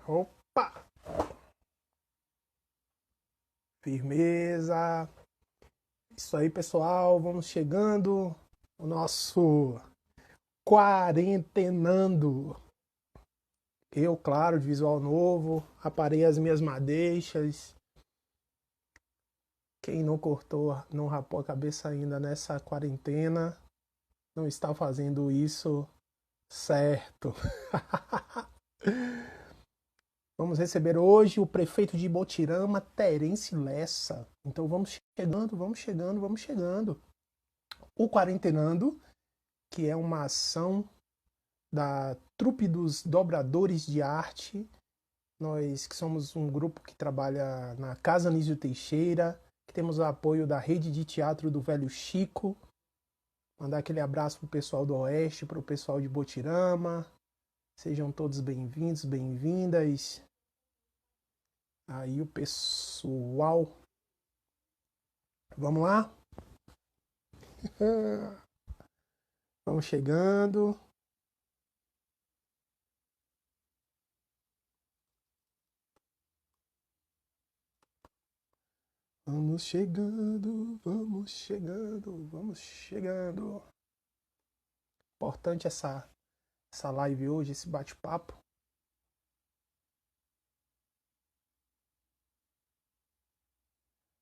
Opa! Firmeza! Isso aí, pessoal. Vamos chegando o nosso quarentenando. Eu, claro, de visual novo. Aparei as minhas madeixas. Quem não cortou, não rapou a cabeça ainda nessa quarentena, não está fazendo isso certo. Vamos receber hoje o prefeito de Ibotirama, Terence Lessa. Então vamos chegando, vamos chegando, vamos chegando. O Quarentenando, que é uma ação da Trupe dos Dobradores de Arte. Nós que somos um grupo que trabalha na Casa Anísio Teixeira, que temos o apoio da Rede de Teatro do Velho Chico. Mandar aquele abraço para o pessoal do Oeste, para o pessoal de Ibotirama. Sejam todos bem-vindos, bem-vindas. Aí o pessoal. Vamos lá? Vamos chegando. Vamos chegando, vamos chegando, vamos chegando. Importante essa live hoje, esse bate-papo.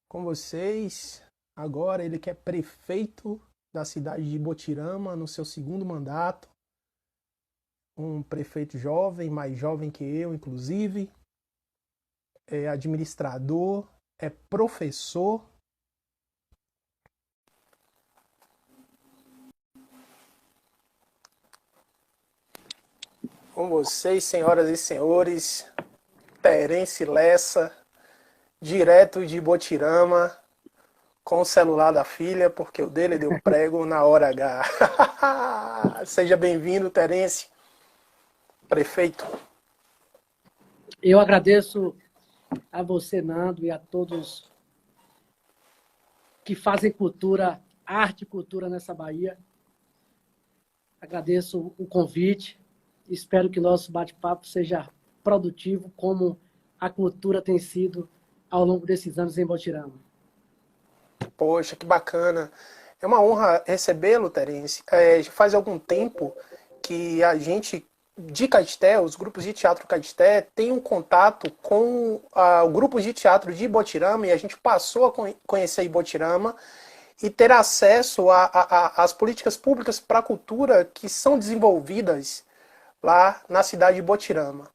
Com vocês, agora ele que é prefeito da cidade de Ibotirama, no seu segundo mandato. Um prefeito jovem, mais jovem que eu, inclusive. É administrador, é professor. Com vocês, senhoras e senhores, Terence Lessa, direto de Ibotirama, com o celular da filha, porque o dele deu prego na hora H. Seja bem-vindo, Terence, prefeito. Eu agradeço a você, Nando, e a todos que fazem cultura, arte e cultura nessa Bahia. Agradeço o convite. Espero que nosso bate-papo seja produtivo, como a cultura tem sido ao longo desses anos em Ibotirama. Poxa, que bacana. É uma honra recebê-lo, Terence. Faz algum tempo que a gente de Caeté, os grupos de teatro Caeté, tem um contato com o grupo de teatro de Ibotirama, e a gente passou a conhecer Ibotirama e ter acesso às políticas públicas para a cultura que são desenvolvidas lá na cidade de Ibotirama.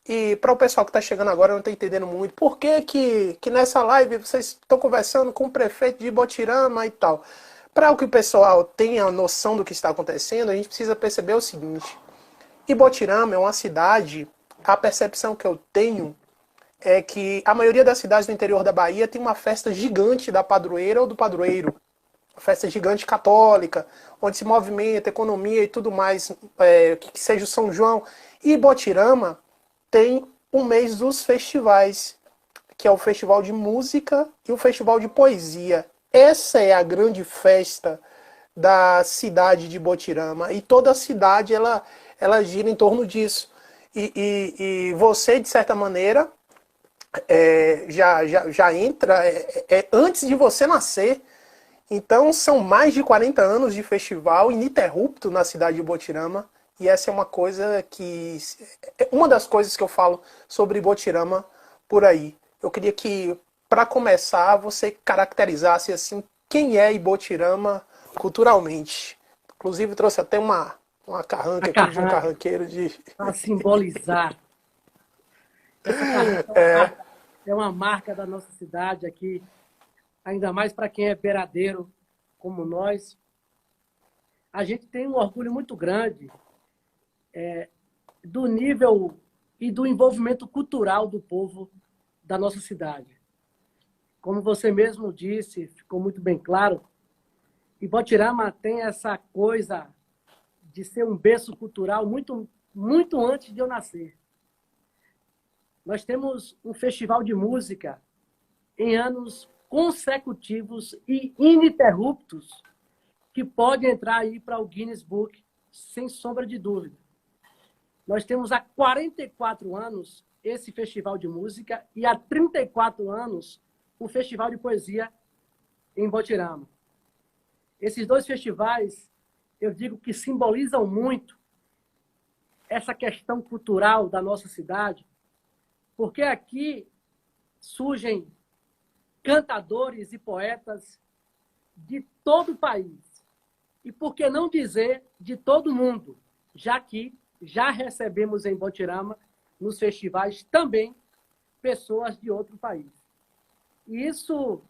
E para o pessoal que está chegando agora, não está entendendo muito, por que nessa live vocês estão conversando com o prefeito de Ibotirama e tal? Para que o pessoal tenha noção do que está acontecendo, a gente precisa perceber o seguinte: Ibotirama é uma cidade, a percepção que eu tenho é que a maioria das cidades do interior da Bahia tem uma festa gigante da padroeira ou do padroeiro. Uma festa gigante católica, onde se movimenta economia e tudo mais, que seja o São João. E Ibotirama tem um mês dos festivais, que é o Festival de Música e o Festival de Poesia. Essa é a grande festa da cidade de Ibotirama. E toda a cidade ela gira em torno disso. E você, de certa maneira, já entra antes de você nascer. Então são mais de 40 anos de festival ininterrupto na cidade de Ibotirama. E essa é uma coisa que... uma das coisas que eu falo sobre Ibotirama por aí. Eu queria que, para começar, você caracterizasse assim quem é Ibotirama culturalmente. Inclusive trouxe até uma carranca aqui de um carranqueiro de... Para simbolizar. Essa carranca é uma marca da nossa cidade aqui, ainda mais para quem é beiradeiro como nós. A gente tem um orgulho muito grande do nível e do envolvimento cultural do povo da nossa cidade. Como você mesmo disse, ficou muito bem claro, Ibotirama tem essa coisa de ser um berço cultural muito antes de eu nascer. Nós temos um festival de música em anos consecutivos e ininterruptos que pode entrar aí para o Guinness Book, sem sombra de dúvida. Nós temos há 44 anos esse festival de música e há 34 anos o Festival de Poesia em Botirama. Esses dois festivais, eu digo que simbolizam muito essa questão cultural da nossa cidade, porque aqui surgem cantadores e poetas de todo o país. E por que não dizer de todo o mundo, já que já recebemos em Botirama, nos festivais, também pessoas de outro país. E isso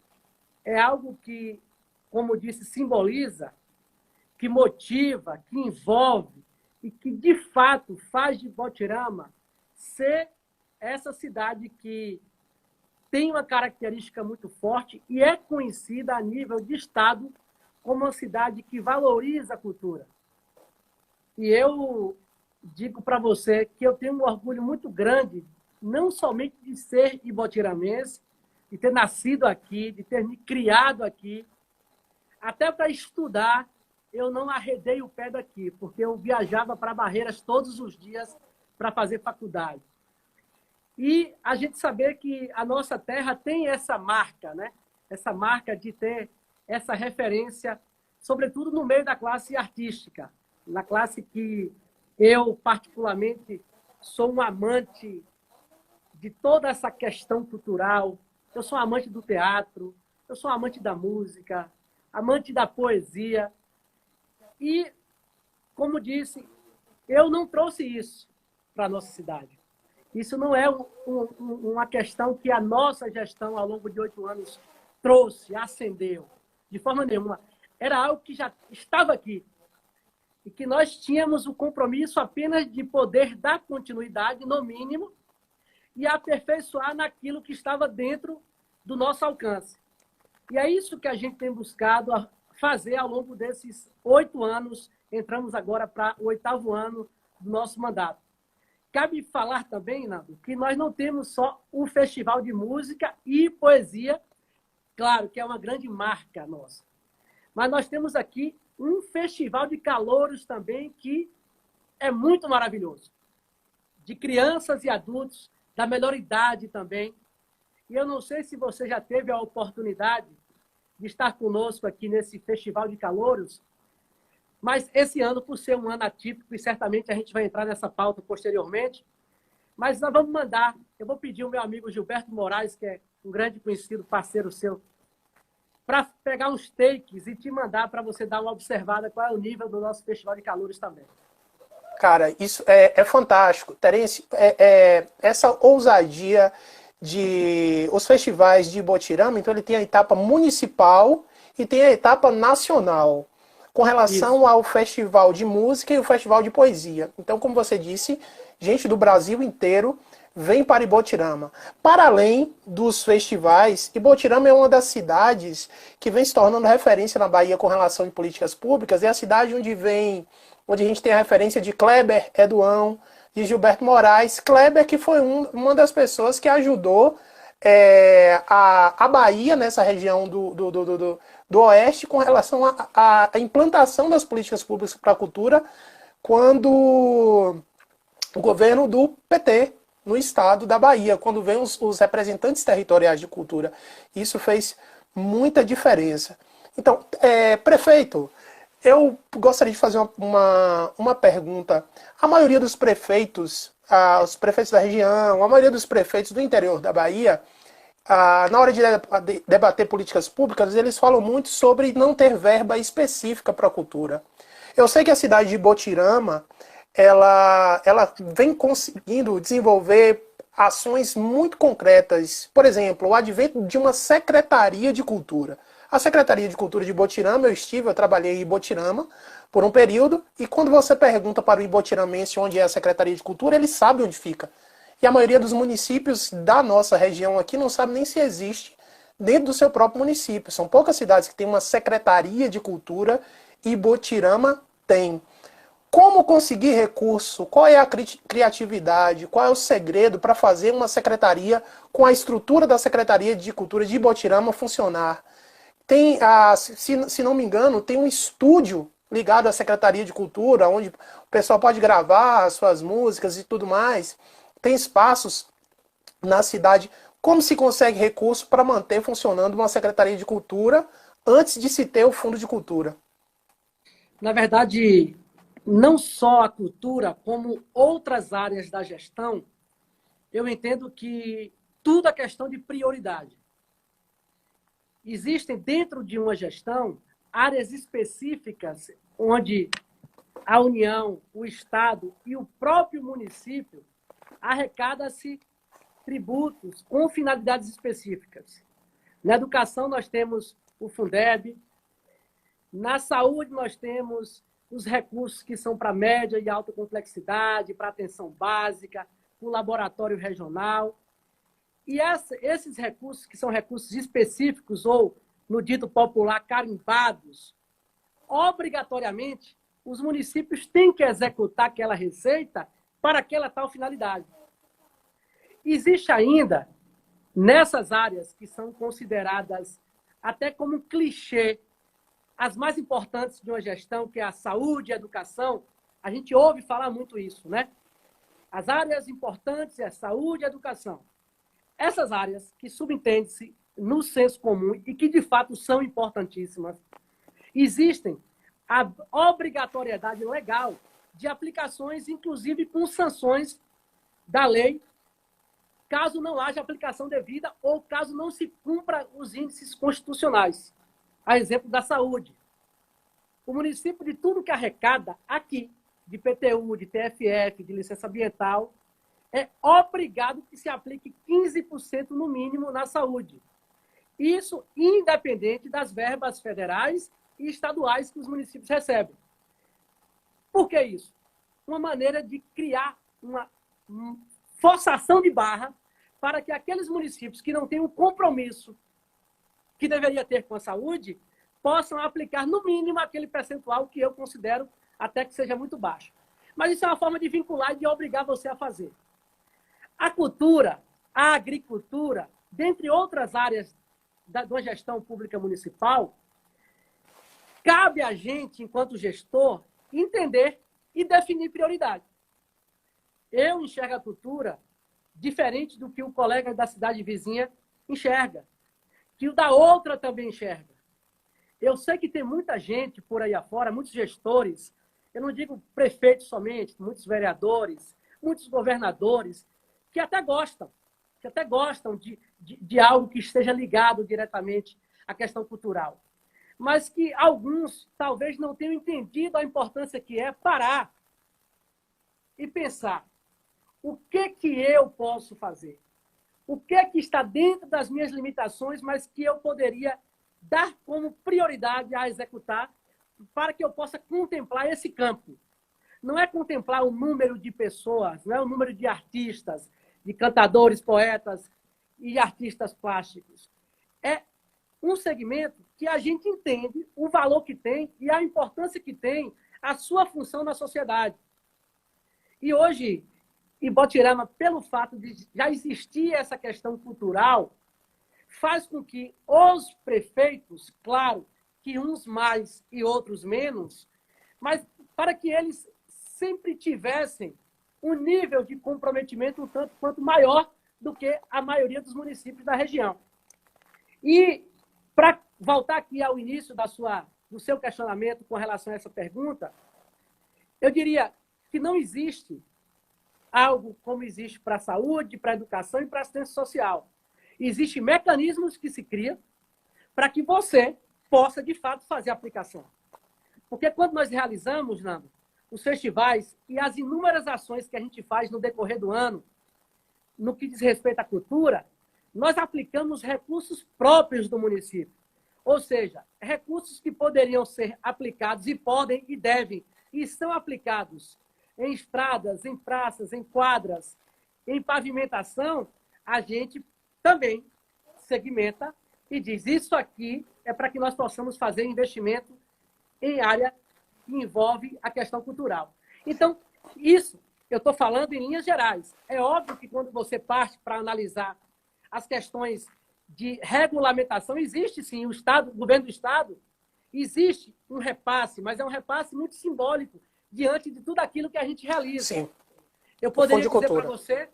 é algo que, como disse, simboliza, que motiva, que envolve e que, de fato, faz de Botirama ser essa cidade que tem uma característica muito forte e é conhecida a nível de Estado como uma cidade que valoriza a cultura. E eu digo para você que eu tenho um orgulho muito grande, não somente de ser ibotiramense, de ter nascido aqui, de ter me criado aqui, até para estudar, eu não arredei o pé daqui, porque eu viajava para Barreiras todos os dias para fazer faculdade. E a gente saber que a nossa terra tem essa marca, né? Essa marca de ter essa referência, sobretudo no meio da classe artística, na classe que eu, particularmente, sou um amante de toda essa questão cultural. Eu sou amante do teatro, eu sou amante da música, amante da poesia. E, como disse, eu não trouxe isso para a nossa cidade. Isso não é uma questão que a nossa gestão, ao longo de 8 anos, trouxe, acendeu, de forma nenhuma. Era algo que já estava aqui e que nós tínhamos o compromisso apenas de poder dar continuidade, no mínimo, e aperfeiçoar naquilo que estava dentro do nosso alcance. E é isso que a gente tem buscado fazer ao longo desses 8 anos. Entramos agora para o 8º ano do nosso mandato. Cabe falar também, Nando, que nós não temos só um festival de música e poesia, claro que é uma grande marca nossa, mas nós temos aqui um festival de calouros também que é muito maravilhoso, de crianças e adultos, da melhor idade também. E eu não sei se você já teve a oportunidade de estar conosco aqui nesse festival de calouros, mas esse ano, por ser um ano atípico, e certamente a gente vai entrar nessa pauta posteriormente, mas nós vamos mandar, eu vou pedir ao meu amigo Gilberto Moraes, que é um grande conhecido parceiro seu, para pegar uns takes e te mandar para você dar uma observada qual é o nível do nosso Festival de Calouros também. Cara, isso é fantástico. Terence, essa ousadia de os festivais de Botirama, então ele tem a etapa municipal e tem a etapa nacional, com relação ao festival de música e o festival de poesia. Então, como você disse, gente do Brasil inteiro vem para Ibotirama. Para além dos festivais, Ibotirama é uma das cidades que vem se tornando referência na Bahia com relação a políticas públicas. É a cidade onde a gente tem a referência de Kleber Eduão, de Gilberto Moraes. Kleber, que foi uma das pessoas que ajudou a Bahia, nessa região do Oeste, com relação à implantação das políticas públicas para a cultura, quando o governo do PT no estado da Bahia, quando vem os representantes territoriais de cultura. Isso fez muita diferença. Então, prefeito, eu gostaria de fazer uma pergunta. A maioria dos prefeitos, os prefeitos da região, a maioria dos prefeitos do interior da Bahia, na hora de debater políticas públicas, eles falam muito sobre não ter verba específica para a cultura. Eu sei que a cidade de Botirama, ela vem conseguindo desenvolver ações muito concretas. Por exemplo, o advento de uma Secretaria de Cultura. A Secretaria de Cultura de Botirama, eu trabalhei em Botirama por um período, e quando você pergunta para o ibotiramense onde é a Secretaria de Cultura, ele sabe onde fica. E a maioria dos municípios da nossa região aqui não sabe nem se existe dentro do seu próprio município. São poucas cidades que têm uma Secretaria de Cultura e Botirama tem. Como conseguir recurso? Qual é a criatividade? Qual é o segredo para fazer uma secretaria com a estrutura da Secretaria de Cultura de Botirama funcionar? Tem, se não me engano, tem um estúdio ligado à Secretaria de Cultura, onde o pessoal pode gravar as suas músicas e tudo mais. Tem espaços na cidade, como se consegue recurso para manter funcionando uma Secretaria de Cultura antes de se ter o Fundo de Cultura? Na verdade, não só a cultura, como outras áreas da gestão, eu entendo que tudo é questão de prioridade. Existem dentro de uma gestão áreas específicas onde a União, o Estado e o próprio município arrecada-se tributos com finalidades específicas. Na educação, nós temos o Fundeb. Na saúde, nós temos os recursos que são para média e alta complexidade, para atenção básica, o laboratório regional. E esses recursos, que são recursos específicos ou, no dito popular, carimbados, obrigatoriamente, os municípios têm que executar aquela receita para aquela tal finalidade. Existe ainda, nessas áreas que são consideradas até como um clichê, as mais importantes de uma gestão, que é a saúde e a educação, a gente ouve falar muito isso, né? As áreas importantes é a saúde e a educação. Essas áreas que subentende-se no senso comum e que, de fato, são importantíssimas, existem a obrigatoriedade legal de aplicações, inclusive com sanções da lei, caso não haja aplicação devida ou caso não se cumpra os índices constitucionais. A exemplo da saúde. O município, de tudo que arrecada aqui, de PTU, de TFF, de licença ambiental, é obrigado que se aplique 15% no mínimo na saúde. Isso independente das verbas federais e estaduais que os municípios recebem. Por que isso? Uma maneira de criar uma forçação de barra para que aqueles municípios que não têm um compromisso que deveria ter com a saúde possam aplicar, no mínimo, aquele percentual que eu considero até que seja muito baixo. Mas isso é uma forma de vincular e de obrigar você a fazer. A cultura, a agricultura, dentre outras áreas da gestão pública municipal, cabe a gente, enquanto gestor, entender e definir prioridade. Eu enxergo a cultura diferente do que o colega da cidade vizinha enxerga, que o da outra também enxerga. Eu sei que tem muita gente por aí afora, muitos gestores, eu não digo prefeitos somente, muitos vereadores, muitos governadores, que até gostam de algo que esteja ligado diretamente à questão cultural. Mas que alguns talvez não tenham entendido a importância que é parar e pensar: o que eu posso fazer? O que está dentro das minhas limitações, mas que eu poderia dar como prioridade a executar para que eu possa contemplar esse campo? Não é contemplar o número de pessoas, não é o número de artistas, de cantadores, poetas e artistas plásticos. É um segmento que a gente entende o valor que tem e a importância que tem a sua função na sociedade. E hoje, em Botirama, pelo fato de já existir essa questão cultural, faz com que os prefeitos, claro, que uns mais e outros menos, mas para que eles sempre tivessem um nível de comprometimento um tanto quanto maior do que a maioria dos municípios da região. E, para voltar aqui ao início do seu questionamento com relação a essa pergunta, eu diria que não existe algo como existe para a saúde, para a educação e para a assistência social. Existem mecanismos que se criam para que você possa, de fato, fazer a aplicação. Porque quando nós realizamos, Nando, os festivais e as inúmeras ações que a gente faz no decorrer do ano, no que diz respeito à cultura, nós aplicamos recursos próprios do município. Ou seja, recursos que poderiam ser aplicados e podem e devem, e são aplicados em estradas, em praças, em quadras, em pavimentação, a gente também segmenta e diz: isso aqui é para que nós possamos fazer investimento em área que envolve a questão cultural. Então, isso eu estou falando em linhas gerais. É óbvio que quando você parte para analisar as questões de regulamentação, existe sim o Estado, o governo do Estado, existe um repasse, mas é um repasse muito simbólico diante de tudo aquilo que a gente realiza. Sim. Eu poderia dizer para você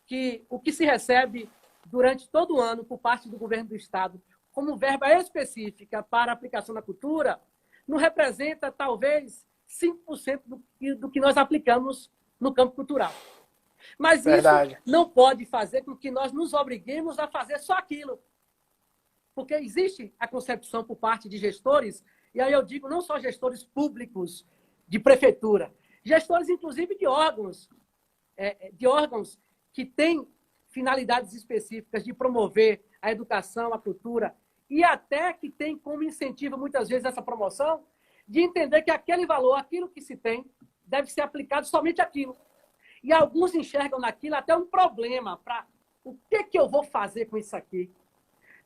que o que se recebe durante todo o ano por parte do governo do Estado como verba específica para a aplicação da cultura não representa, talvez, 5% do que nós aplicamos no campo cultural. Mas Verdade. isso não pode fazer com que nós nos obriguemos a fazer só aquilo. Porque existe a concepção por parte de gestores, e aí eu digo não só gestores públicos de prefeitura, gestores, inclusive, de órgãos que têm finalidades específicas de promover a educação, a cultura, e até que tem como incentivo, muitas vezes, essa promoção, de entender que aquele valor, aquilo que se tem, deve ser aplicado somente aquilo. E alguns enxergam naquilo até um problema para o que eu vou fazer com isso aqui.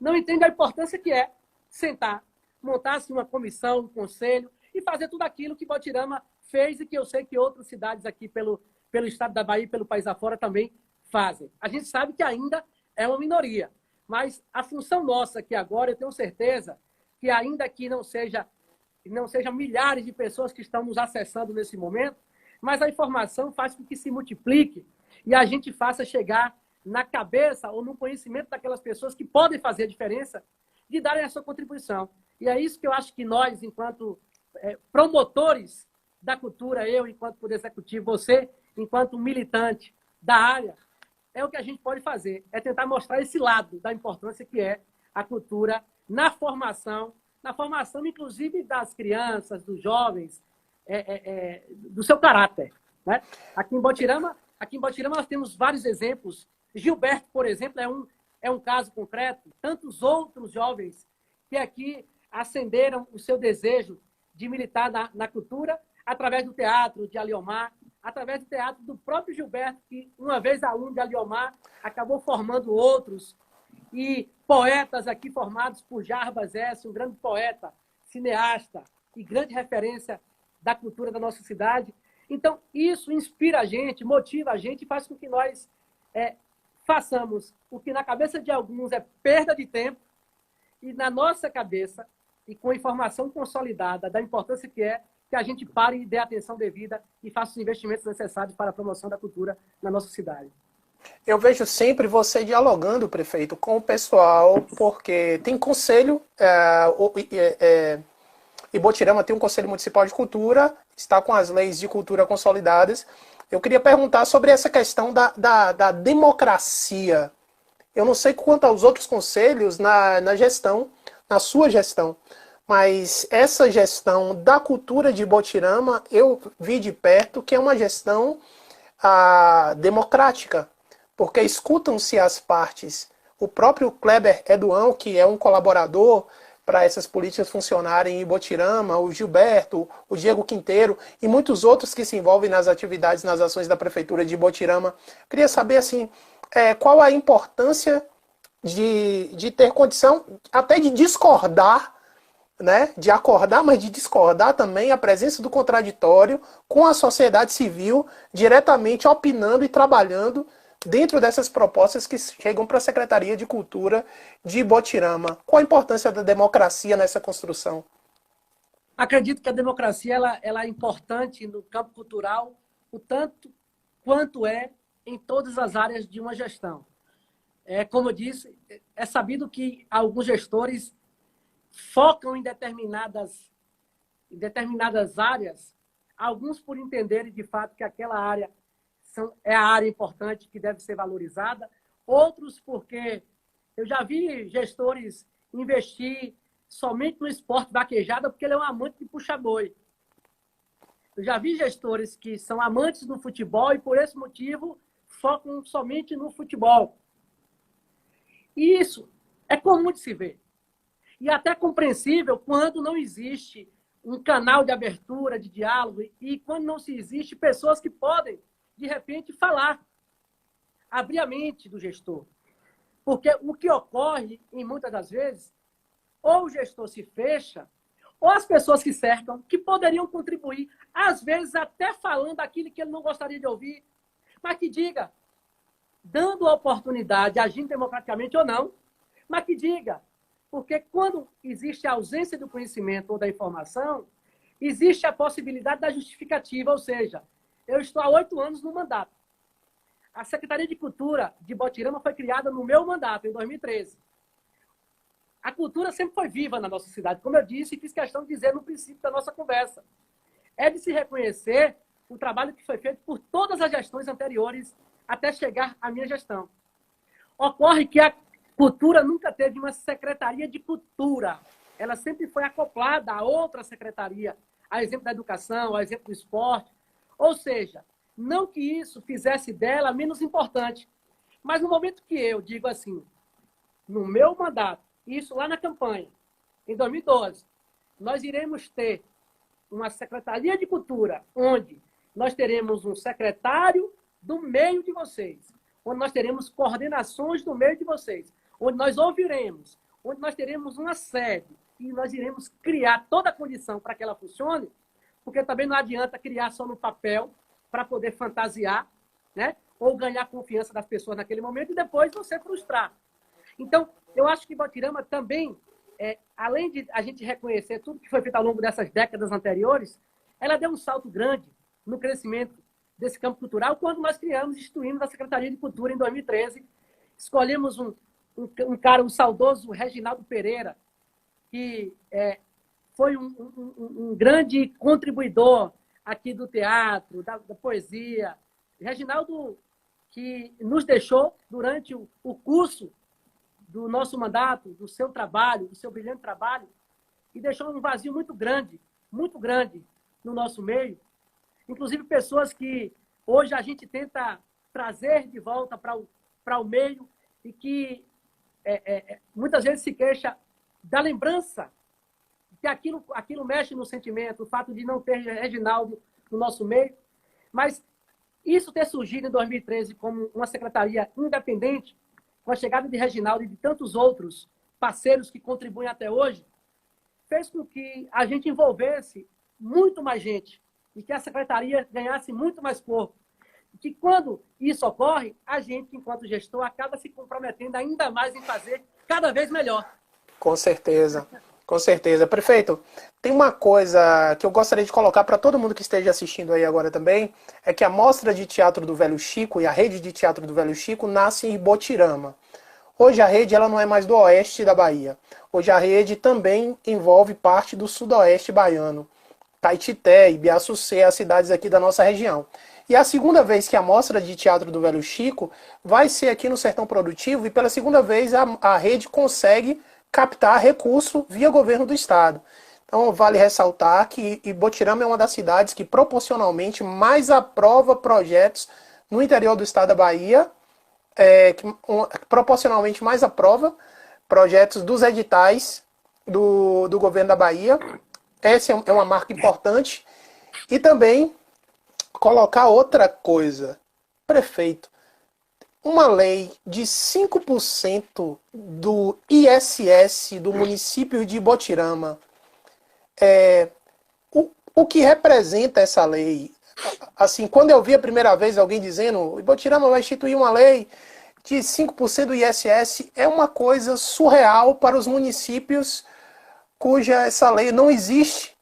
Não entendem a importância que é sentar, montar-se uma comissão, um conselho e fazer tudo aquilo que Botirama fez e que eu sei que outras cidades aqui pelo estado da Bahia e pelo país afora também fazem. A gente sabe que ainda é uma minoria, mas a função nossa aqui agora, eu tenho certeza que ainda que não sejam milhares de pessoas que estão nos acessando nesse momento, mas a informação faz com que se multiplique e a gente faça chegar na cabeça ou no conhecimento daquelas pessoas que podem fazer a diferença de darem a sua contribuição. E é isso que eu acho que nós, enquanto promotores da cultura, eu, enquanto Poder Executivo, você, enquanto militante da área, é o que a gente pode fazer, é tentar mostrar esse lado da importância que é a cultura na formação inclusive das crianças, dos jovens, do seu caráter. Né? Aqui em Botirama nós temos vários exemplos. Gilberto, por exemplo, é um caso concreto. Tantos outros jovens que aqui acenderam o seu desejo de militar na cultura através do teatro de Aliomar, através do teatro do próprio Gilberto, que, uma vez aluno de Aliomar, acabou formando outros. E poetas aqui formados por Jarbas S., um grande poeta, cineasta e grande referência da cultura da nossa cidade. Então, isso inspira a gente, motiva a gente e faz com que nós façamos o que na cabeça de alguns é perda de tempo e na nossa cabeça, e com informação consolidada da importância que é, que a gente pare e dê a atenção devida e faça os investimentos necessários para a promoção da cultura na nossa cidade. Eu vejo sempre você dialogando, prefeito, com o pessoal, porque tem conselho, e Botirama tem um Conselho Municipal de Cultura, está com as leis de cultura consolidadas. Eu queria perguntar sobre essa questão da democracia. Eu não sei quanto aos outros conselhos na gestão, na sua gestão, mas essa gestão da cultura de Botirama, eu vi de perto que é uma gestão democrática, porque escutam-se as partes. O próprio Kleber Eduão, que é um colaborador para essas políticas funcionarem em Botirama, o Gilberto, o Diego Quinteiro e muitos outros que se envolvem nas atividades, nas ações da Prefeitura de Botirama. Queria saber assim, qual a importância de ter condição até de discordar, né? De acordar, mas de discordar também a presença do contraditório com a sociedade civil diretamente opinando e trabalhando dentro dessas propostas que chegam para a Secretaria de Cultura de Botirama. Qual a importância da democracia nessa construção? Acredito que a democracia ela é importante no campo cultural, o tanto quanto é em todas as áreas de uma gestão. Como eu disse, é sabido que alguns gestores focam em determinadas áreas, alguns por entenderem de fato que aquela área é a área importante que deve ser valorizada, outros porque eu já vi gestores investir somente no esporte vaquejada porque ele é um amante de puxa-boi. Eu já vi gestores que são amantes do futebol e por esse motivo focam somente no futebol. E isso é comum de se ver. E até compreensível quando não existe um canal de abertura, de diálogo, e quando não se existe pessoas que podem, de repente, falar, abrir a mente do gestor. Porque o que ocorre, em muitas das vezes, ou o gestor se fecha, ou as pessoas que cercam, que poderiam contribuir, às vezes até falando aquilo que ele não gostaria de ouvir, mas que diga, dando a oportunidade, agindo democraticamente ou não, mas que diga. Porque quando existe a ausência do conhecimento ou da informação, existe a possibilidade da justificativa, ou seja, eu estou há 8 anos no mandato. A Secretaria de Cultura de Botirama foi criada no meu mandato, em 2013. A cultura sempre foi viva na nossa cidade, como eu disse e fiz questão de dizer no princípio da nossa conversa. É de se reconhecer o trabalho que foi feito por todas as gestões anteriores até chegar à minha gestão. Ocorre que a cultura nunca teve uma secretaria de cultura. Ela sempre foi acoplada a outra secretaria, a exemplo da educação, a exemplo do esporte. Ou seja, não que isso fizesse dela menos importante, mas no momento que eu digo assim, no meu mandato, isso lá na campanha, em 2012, nós iremos ter uma secretaria de cultura, onde nós teremos um secretário do meio de vocês, onde nós teremos coordenações do meio de vocês, onde nós ouviremos, onde nós teremos uma sede e nós iremos criar toda a condição para que ela funcione, porque também não adianta criar só no papel para poder fantasiar, né? Ou ganhar confiança das pessoas naquele momento e depois você frustrar. Então, eu acho que Botirama também, além de a gente reconhecer tudo que foi feito ao longo dessas décadas anteriores, ela deu um salto grande no crescimento desse campo cultural quando nós criamos e instituímos a Secretaria de Cultura em 2013. Escolhemos um cara, um saudoso Reginaldo Pereira, que foi um grande contribuidor aqui do teatro, da poesia. Reginaldo, que nos deixou durante o curso do nosso mandato, do seu trabalho, do seu brilhante trabalho, e deixou um vazio muito grande no nosso meio. Inclusive pessoas que hoje a gente tenta trazer de volta para o meio e que muitas vezes se queixa da lembrança, que aquilo mexe no sentimento, o fato de não ter Reginaldo no nosso meio. Mas isso ter surgido em 2013 como uma secretaria independente, com a chegada de Reginaldo e de tantos outros parceiros que contribuem até hoje, fez com que a gente envolvesse muito mais gente e que a secretaria ganhasse muito mais corpo. E que quando isso ocorre, a gente, enquanto gestor, acaba se comprometendo ainda mais em fazer cada vez melhor. Com certeza, com certeza. Prefeito, tem uma coisa que eu gostaria de colocar para todo mundo que esteja assistindo aí agora também, é que a Mostra de Teatro do Velho Chico e a Rede de Teatro do Velho Chico nasce em Botirama. Hoje a rede ela não é mais do oeste da Bahia. Hoje a rede também envolve parte do sudoeste baiano. Caetité, Ibiaçucê, as cidades aqui da nossa região. E é a segunda vez que a Mostra de Teatro do Velho Chico vai ser aqui no Sertão Produtivo e pela segunda vez a rede consegue captar recurso via governo do estado. Então vale ressaltar que Botirama é uma das cidades que proporcionalmente mais aprova projetos no interior do estado da Bahia, proporcionalmente mais aprova projetos dos editais do governo da Bahia. Essa é uma marca importante. E também colocar outra coisa. Prefeito, uma lei de 5% do ISS do município de Botirama. O que representa essa lei? Assim, quando eu vi a primeira vez alguém dizendo Botirama vai instituir uma lei de 5% do ISS, é uma coisa surreal para os municípios cuja essa lei não existe,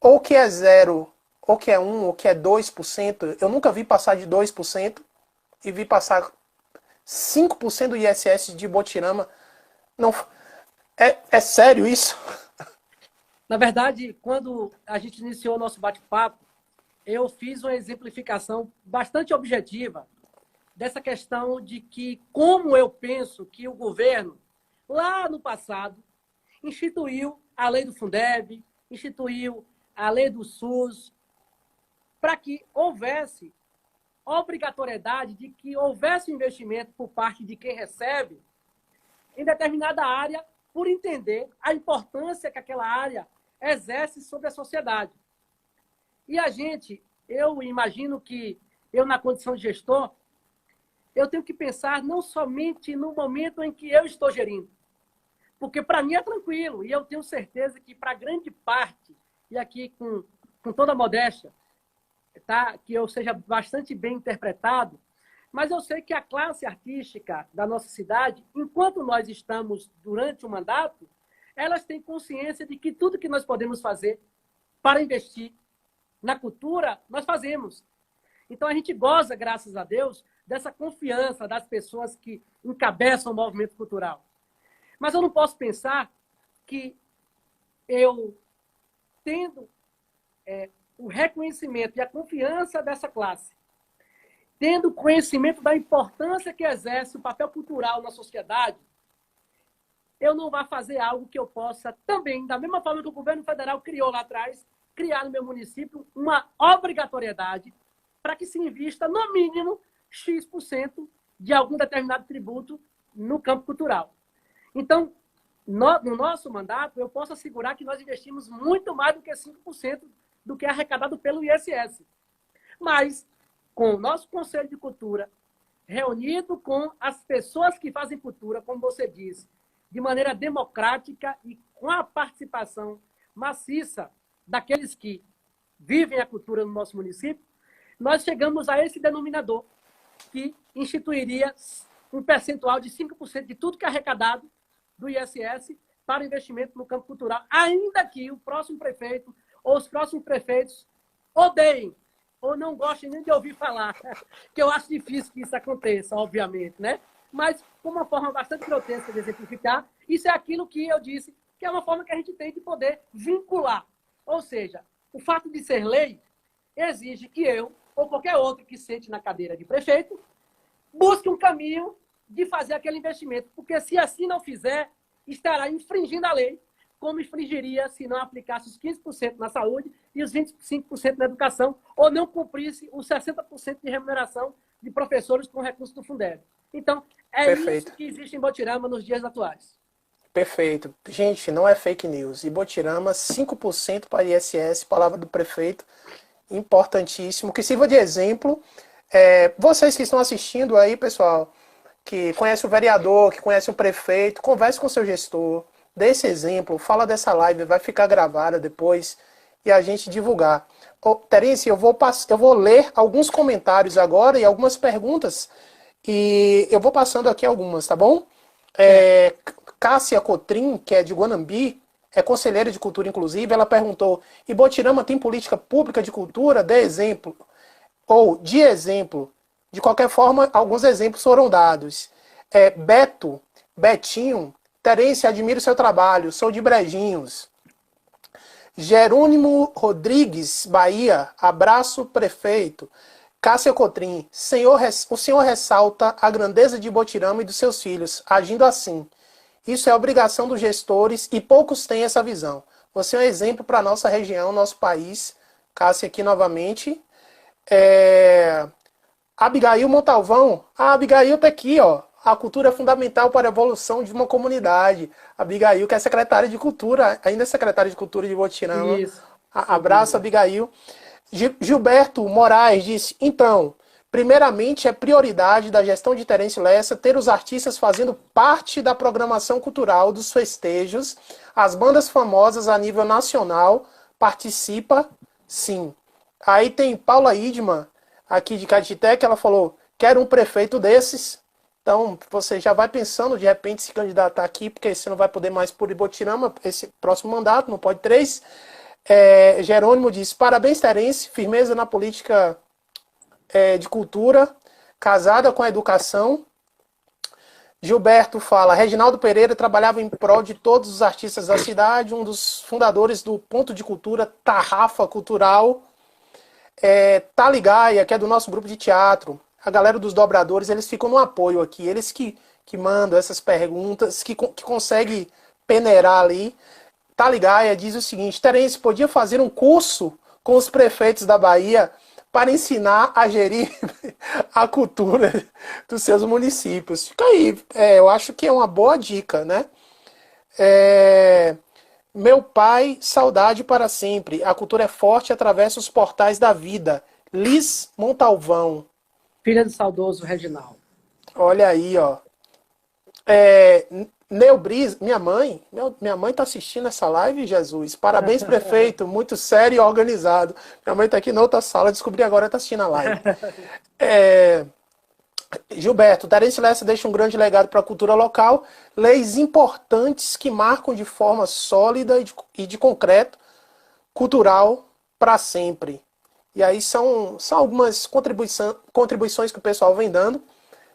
ou que é 0, ou que é 1, ou que é 2%. Eu nunca vi passar de 2% e vi passar 5% do ISS de Botirama. Não, é sério isso? Na verdade, quando a gente iniciou o nosso bate-papo, eu fiz uma exemplificação bastante objetiva dessa questão de que como eu penso que o governo, lá no passado, instituiu a lei do Fundeb, instituiu a lei do SUS, para que houvesse obrigatoriedade de que houvesse investimento por parte de quem recebe em determinada área, por entender a importância que aquela área exerce sobre a sociedade. E eu imagino que eu, na condição de gestor, eu tenho que pensar não somente no momento em que eu estou gerindo, porque para mim é tranquilo, e eu tenho certeza que para grande parte, e aqui com toda a modéstia, tá? Que eu seja bastante bem interpretado, mas eu sei que a classe artística da nossa cidade, enquanto nós estamos durante o mandato, elas têm consciência de que tudo que nós podemos fazer para investir na cultura, nós fazemos. Então a gente goza, graças a Deus, dessa confiança das pessoas que encabeçam o movimento cultural. Mas eu não posso pensar que eu, tendo o reconhecimento e a confiança dessa classe, tendo conhecimento da importância que exerce o papel cultural na sociedade, eu não vá fazer algo que eu possa também, da mesma forma que o governo federal criou lá atrás, criar no meu município uma obrigatoriedade para que se invista, no mínimo, X% de algum determinado tributo no campo cultural. Então, no nosso mandato, eu posso assegurar que nós investimos muito mais do que 5% do que é arrecadado pelo ISS. Mas, com o nosso Conselho de Cultura, reunido com as pessoas que fazem cultura, como você disse, de maneira democrática e com a participação maciça daqueles que vivem a cultura no nosso município, nós chegamos a esse denominador que instituiria um percentual de 5% de tudo que é arrecadado do ISS para investimento no campo cultural, ainda que o próximo prefeito ou os próximos prefeitos odeiem ou não gostem nem de ouvir falar, que eu acho difícil que isso aconteça, obviamente, né? Mas, com uma forma bastante grotesca de exemplificar, isso é aquilo que eu disse, que é uma forma que a gente tem de poder vincular. Ou seja, o fato de ser lei exige que eu, ou qualquer outro que sente na cadeira de prefeito, busque um caminho de fazer aquele investimento. Porque se assim não fizer, estará infringindo a lei, como infringiria se não aplicasse os 15% na saúde e os 25% na educação, ou não cumprisse os 60% de remuneração de professores com recursos do Fundeb. Então, Perfeito. Isso que existe em Botirama nos dias atuais. Perfeito. Gente, não é fake news. E Botirama, 5% para ISS, palavra do prefeito, importantíssimo. Que sirva de exemplo. Vocês que estão assistindo aí, pessoal, que conhece o vereador, que conhece o prefeito, converse com o seu gestor, dê esse exemplo, fala dessa live, vai ficar gravada depois e a gente divulgar. Terence, eu vou ler alguns comentários agora e algumas perguntas e eu vou passando aqui algumas, tá bom? Cássia Cotrim, que é de Guanambi, é conselheira de cultura, inclusive, ela perguntou: e Botirama tem política pública de cultura? Dê exemplo. Ou, de exemplo. De qualquer forma, alguns exemplos foram dados. Betinho, Terence, admiro seu trabalho, sou de Brejinhos. Jerônimo Rodrigues, Bahia, abraço, prefeito. Cássia Cotrim, o senhor ressalta a grandeza de Botirama e dos seus filhos, agindo assim. Isso é obrigação dos gestores e poucos têm essa visão. Você é um exemplo para a nossa região, nosso país. Cássia aqui novamente. Abigail Montalvão. A Abigail está aqui, ó. A cultura é fundamental para a evolução de uma comunidade. Abigail, que é secretária de cultura, ainda é secretária de cultura de Botirama. Isso. Abraço, Abigail. Gilberto Moraes disse: então, primeiramente é prioridade da gestão de Terence Lessa ter os artistas fazendo parte da programação cultural dos festejos. As bandas famosas a nível nacional participa, sim. Aí tem Paula Idman, aqui de Caetité, que ela falou: quero um prefeito desses. Então, você já vai pensando, de repente, se candidatar aqui, porque você não vai poder mais por Ibotirama, esse próximo mandato, não pode 3. Jerônimo diz: parabéns, Terence, firmeza na política de cultura, casada com a educação. Gilberto fala: Reginaldo Pereira trabalhava em prol de todos os artistas da cidade, um dos fundadores do Ponto de Cultura, Tarrafa Cultural. Tali Gaia, que é do nosso grupo de teatro. A galera dos dobradores, eles ficam no apoio aqui, eles que mandam essas perguntas, que conseguem peneirar ali. Tali Gaia diz o seguinte: Terence, podia fazer um curso com os prefeitos da Bahia para ensinar a gerir a cultura dos seus municípios. Fica aí, eu acho que é uma boa dica, né? Meu pai, saudade para sempre. A cultura é forte, atravessa os portais da vida. Liz Montalvão. Filha do saudoso Reginaldo. Olha aí, ó. Neubris, minha mãe tá assistindo essa live, Jesus. Parabéns, prefeito, muito sério e organizado. Minha mãe tá aqui na outra sala, descobri agora, tá assistindo a live. Gilberto, Terence Lessa deixa um grande legado para a cultura local, leis importantes que marcam de forma sólida e de concreto, cultural para sempre. E aí são algumas contribuições que o pessoal vem dando.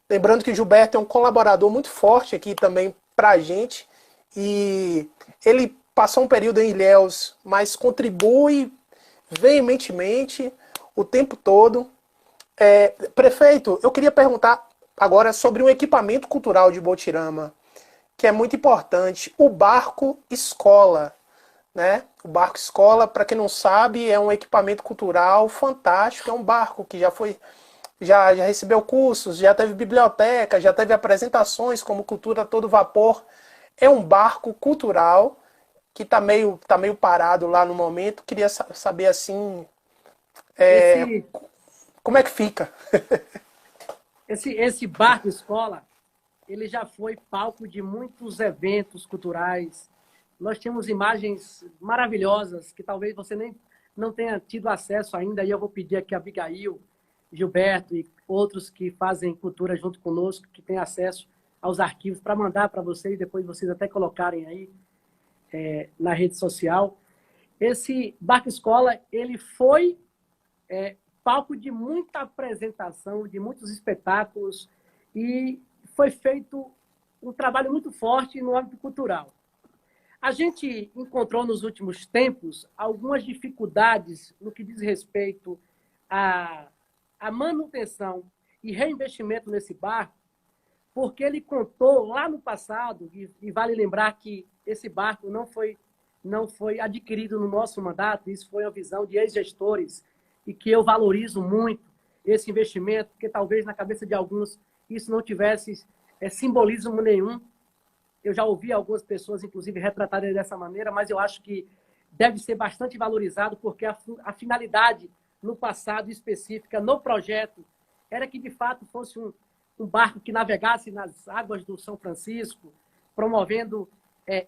Lembrando que o Gilberto é um colaborador muito forte aqui também para a gente. E ele passou um período em Ilhéus, mas contribui veementemente o tempo todo. Prefeito, eu queria perguntar agora sobre um equipamento cultural de Botirama, que é muito importante, o barco escola, né? O barco escola, para quem não sabe, é um equipamento cultural fantástico, é um barco que já recebeu cursos, já teve biblioteca, já teve apresentações como Cultura a Todo Vapor. É um barco cultural que tá meio parado lá no momento. Queria saber assim, Esse, como é que fica? esse barco escola, ele já foi palco de muitos eventos culturais. Nós temos imagens maravilhosas que talvez você nem não tenha tido acesso ainda. E eu vou pedir aqui a Abigail, Gilberto e outros que fazem cultura junto conosco, que têm acesso aos arquivos, para mandar para vocês, depois vocês até colocarem aí na rede social. Esse Barco Escola, ele foi palco de muita apresentação, de muitos espetáculos, e foi feito um trabalho muito forte no âmbito cultural. A gente encontrou nos últimos tempos algumas dificuldades no que diz respeito à manutenção e reinvestimento nesse barco, porque ele contou lá no passado, e vale lembrar que esse barco não foi adquirido no nosso mandato, isso foi uma visão de ex-gestores, e que eu valorizo muito esse investimento, porque talvez na cabeça de alguns isso não tivesse simbolismo nenhum. Eu já ouvi algumas pessoas, inclusive, retratarem dessa maneira, mas eu acho que deve ser bastante valorizado, porque a finalidade no passado específica, no projeto, era que, de fato, fosse um barco que navegasse nas águas do São Francisco, promovendo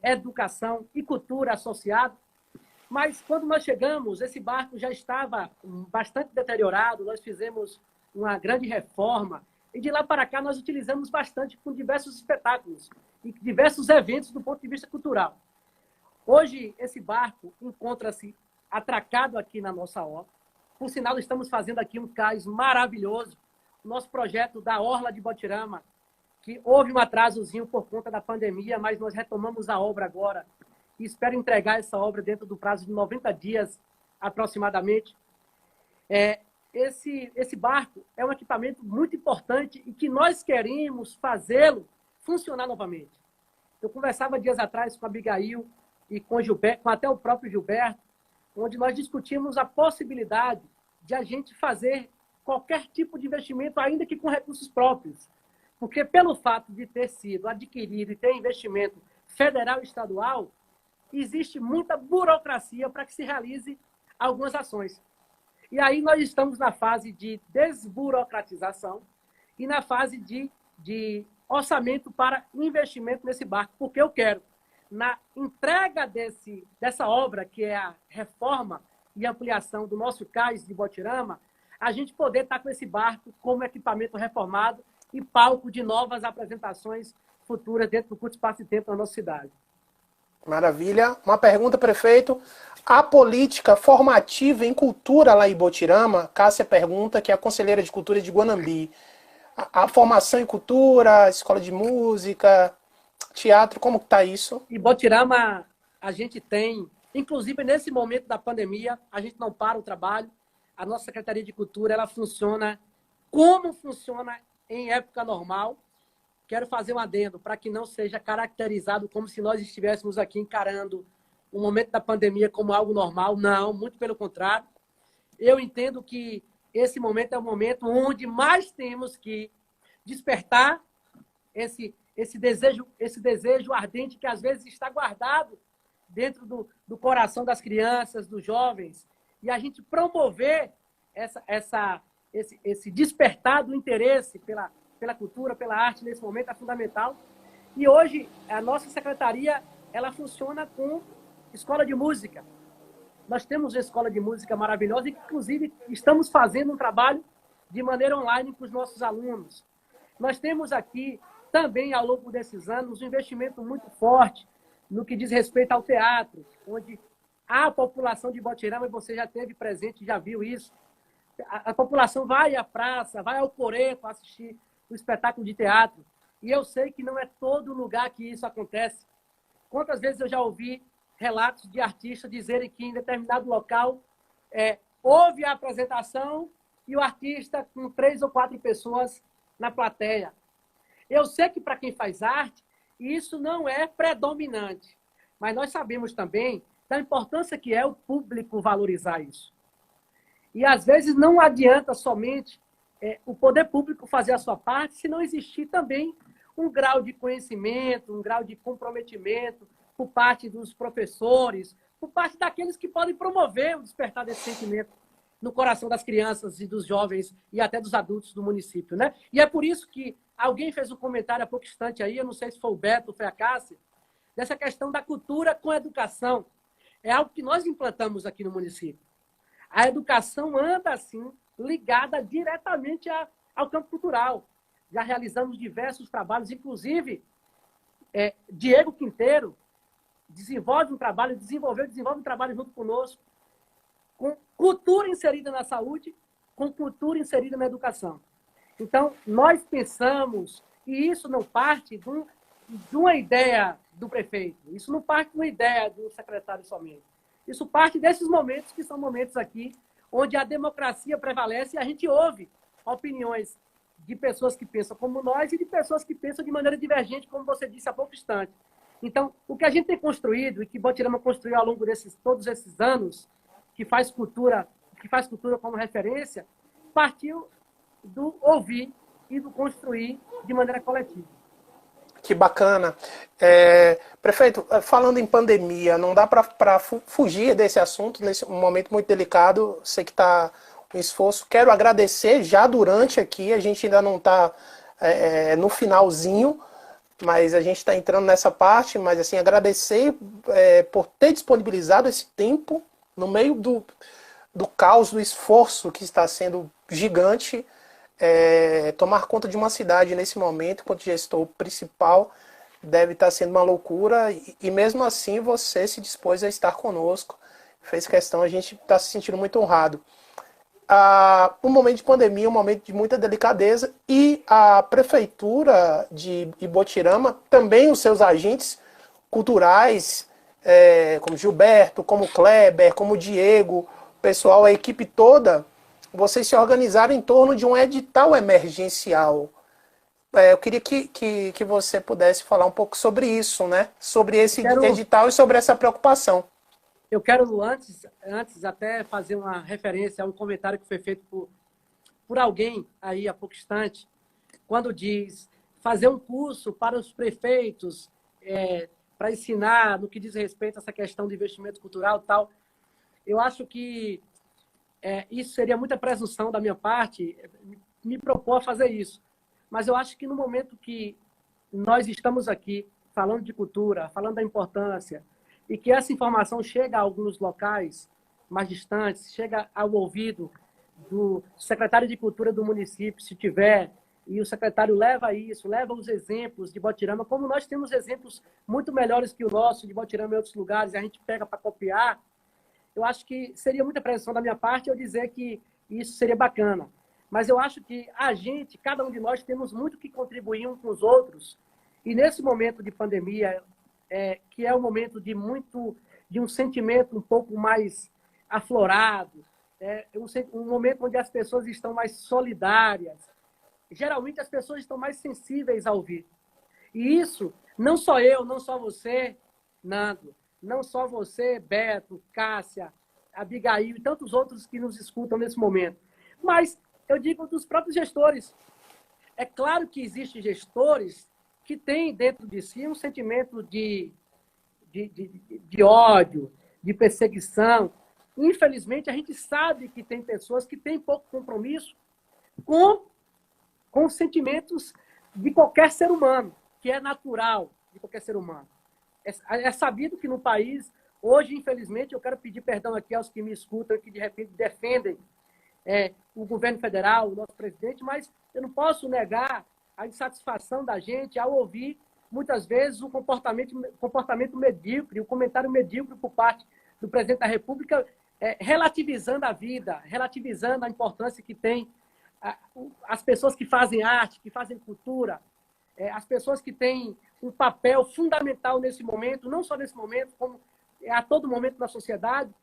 educação e cultura associada. Mas, quando nós chegamos, esse barco já estava bastante deteriorado, nós fizemos uma grande reforma, e de lá para cá nós utilizamos bastante com diversos espetáculos e diversos eventos do ponto de vista cultural. Hoje, esse barco encontra-se atracado aqui na nossa obra. Por sinal, estamos fazendo aqui um cais maravilhoso. Nosso projeto da Orla de Botirama, que houve um atrasozinho por conta da pandemia, mas nós retomamos a obra agora e espero entregar essa obra dentro do prazo de 90 dias, aproximadamente. Esse barco é um equipamento muito importante e que nós queremos fazê-lo funcionar novamente. Eu conversava dias atrás com a Abigail e com o Gilberto, com até o próprio Gilberto, onde nós discutimos a possibilidade de a gente fazer qualquer tipo de investimento, ainda que com recursos próprios. Porque pelo fato de ter sido adquirido e ter investimento federal e estadual, existe muita burocracia para que se realize algumas ações. E aí nós estamos na fase de desburocratização e na fase de orçamento para investimento nesse barco, porque eu quero, na entrega dessa obra, que é a reforma e ampliação do nosso cais de Botirama, a gente poder estar com esse barco como equipamento reformado e palco de novas apresentações futuras dentro do curto espaço de tempo na nossa cidade. Maravilha. Uma pergunta, prefeito. A política formativa em cultura lá em Botirama, Cássia pergunta, que é a conselheira de cultura de Guanambi. A formação em cultura, escola de música, teatro, como está isso? Em Botirama, a gente tem, inclusive nesse momento da pandemia, a gente não para o trabalho. A nossa Secretaria de Cultura, ela funciona como funciona em época normal. Quero fazer um adendo para que não seja caracterizado como se nós estivéssemos aqui encarando o momento da pandemia como algo normal. Não, muito pelo contrário. Eu entendo que esse momento é o momento onde mais temos que despertar esse desejo esse que às vezes está guardado dentro do coração das crianças, dos jovens, e a gente promover esse despertar do interesse pela cultura, pela arte nesse momento é fundamental. E hoje a nossa secretaria ela funciona com escola de música. Nós temos uma escola de música maravilhosa e, inclusive, estamos fazendo um trabalho de maneira online com os nossos alunos. Nós temos aqui também, ao longo desses anos, um investimento muito forte no que diz respeito ao teatro, onde a população de Botirama, você já teve presente, já viu isso, A população vai à praça, vai ao Coreto assistir o espetáculo de teatro. E eu sei que não é todo lugar que isso acontece. Quantas vezes eu já ouvi relatos de artistas dizerem que em determinado local houve a apresentação e o artista com 3 ou 4 pessoas na plateia. Eu sei que para quem faz arte, isso não é predominante. Mas nós sabemos também da importância que é o público valorizar isso. E, às vezes, não adianta somente o poder público fazer a sua parte, se não existir também um grau de conhecimento, um grau de comprometimento por parte dos professores, por parte daqueles que podem promover o despertar desse sentimento no coração das crianças e dos jovens e até dos adultos do município, né? E é por isso que alguém fez um comentário há pouco instante aí, eu não sei se foi o Beto ou foi a Cássia, dessa questão da cultura com a educação. É algo que nós implantamos aqui no município. A educação anda, assim, ligada diretamente ao campo cultural. Já realizamos diversos trabalhos, inclusive Diego Quinteiro desenvolve um trabalho junto conosco, com cultura inserida na saúde, com cultura inserida na educação. Então, nós pensamos, e isso não parte de uma ideia do prefeito, isso não parte de uma ideia do secretário somente. Isso parte desses momentos, que são momentos aqui, onde a democracia prevalece e a gente ouve opiniões de pessoas que pensam como nós e de pessoas que pensam de maneira divergente, como você disse há pouco instante. Então, o que a gente tem construído e que Botirama construiu ao longo todos esses anos, que faz cultura como referência, partiu do ouvir e do construir de maneira coletiva. Que bacana. Prefeito, falando em pandemia, não dá para fugir desse assunto nesse momento muito delicado. Sei que está um esforço. Quero agradecer já durante aqui, a gente ainda não está no finalzinho, mas a gente está entrando nessa parte, mas assim, agradecer por ter disponibilizado esse tempo no meio do caos, do esforço que está sendo gigante. Tomar conta de uma cidade nesse momento, enquanto gestor principal, deve estar sendo uma loucura, e mesmo assim você se dispôs a estar conosco, fez questão, a gente está se sentindo muito honrado. Um momento de pandemia, um momento de muita delicadeza, e a prefeitura de Ibotirama, também os seus agentes culturais, como Gilberto, como Kleber, como Diego, o pessoal, a equipe toda, vocês se organizaram em torno de um edital emergencial. Eu queria que você pudesse falar um pouco sobre isso, né? Sobre esse edital e sobre essa preocupação. Eu quero, antes até fazer uma referência a um comentário que foi feito por alguém aí há pouco instante, quando diz fazer um curso para os prefeitos para ensinar no que diz respeito a essa questão de investimento cultural e tal. Eu acho que isso seria muita presunção da minha parte, me propor a fazer isso. Mas eu acho que no momento que nós estamos aqui falando de cultura, falando da importância, e que essa informação chega a alguns locais mais distantes, chega ao ouvido do secretário de Cultura do município, se tiver, e o secretário leva isso, leva os exemplos de Botirama, como nós temos exemplos muito melhores que o nosso de Botirama em outros lugares, e a gente pega para copiar. Eu acho que seria muita pressão da minha parte eu dizer que isso seria bacana. Mas eu acho que cada um de nós, temos muito que contribuir uns com os outros. E nesse momento de pandemia, que é um momento de um sentimento um pouco mais aflorado, um momento onde as pessoas estão mais solidárias, geralmente as pessoas estão mais sensíveis a ouvir. E isso, não só eu, não só você, Nando, não só você, Beto, Cássia, Abigail e tantos outros que nos escutam nesse momento. Mas eu digo dos próprios gestores. É claro que existem gestores que têm dentro de si um sentimento de ódio, de perseguição. Infelizmente, a gente sabe que tem pessoas que têm pouco compromisso com os sentimentos de qualquer ser humano, que é natural de qualquer ser humano. É sabido que no país, hoje, infelizmente, eu quero pedir perdão aqui aos que me escutam, que de repente defendem o governo federal, o nosso presidente, mas eu não posso negar a insatisfação da gente ao ouvir, muitas vezes, um comportamento medíocre, um comentário medíocre por parte do presidente da República, relativizando a vida, relativizando a importância que tem as pessoas que fazem arte, que fazem cultura, as pessoas que têm um papel fundamental nesse momento, não só nesse momento, como a todo momento na sociedade.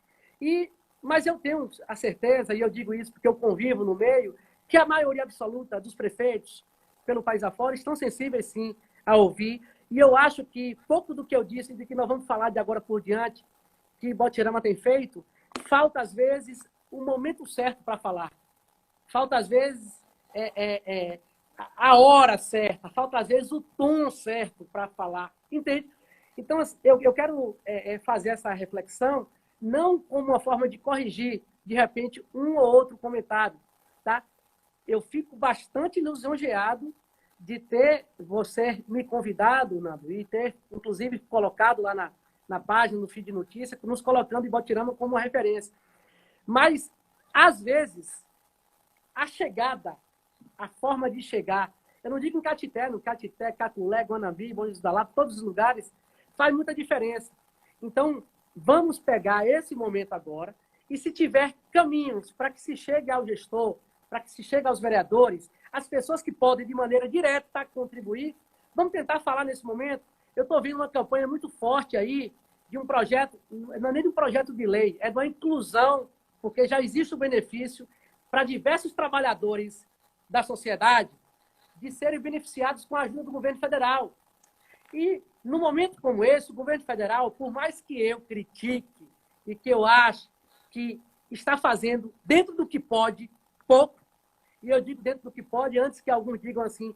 Mas eu tenho a certeza, e eu digo isso porque eu convivo no meio, que a maioria absoluta dos prefeitos pelo país afora estão sensíveis, sim, a ouvir. E eu acho que pouco do que eu disse, de que nós vamos falar de agora por diante, que Botirama tem feito, falta, às vezes, o momento certo para falar. Falta, às vezes, a hora certa. Falta, às vezes, o tom certo para falar. Entende? Então, eu quero fazer essa reflexão não como uma forma de corrigir, de repente, um ou outro comentário. Tá? Eu fico bastante lisonjeado de ter você me convidado, Nando, e ter, inclusive, colocado lá na página, no feed de notícia, nos colocando em Botirama como uma referência. Mas, às vezes, a chegada, a forma de chegar, eu não digo em Caetité, no Caetité, Caculé, Guanabi, Bom Jesus da Lapa, todos os lugares, faz muita diferença. Então, vamos pegar esse momento agora e, se tiver caminhos para que se chegue ao gestor, para que se chegue aos vereadores, as pessoas que podem, de maneira direta, contribuir, vamos tentar falar nesse momento. Eu estou vendo uma campanha muito forte aí de um projeto, não é nem de um projeto de lei, é de uma inclusão, porque já existe o benefício para diversos trabalhadores da sociedade de serem beneficiados com a ajuda do governo federal. E, num momento como esse, o governo federal, por mais que eu critique e que eu ache que está fazendo, dentro do que pode, pouco, e eu digo dentro do que pode, antes que alguns digam assim,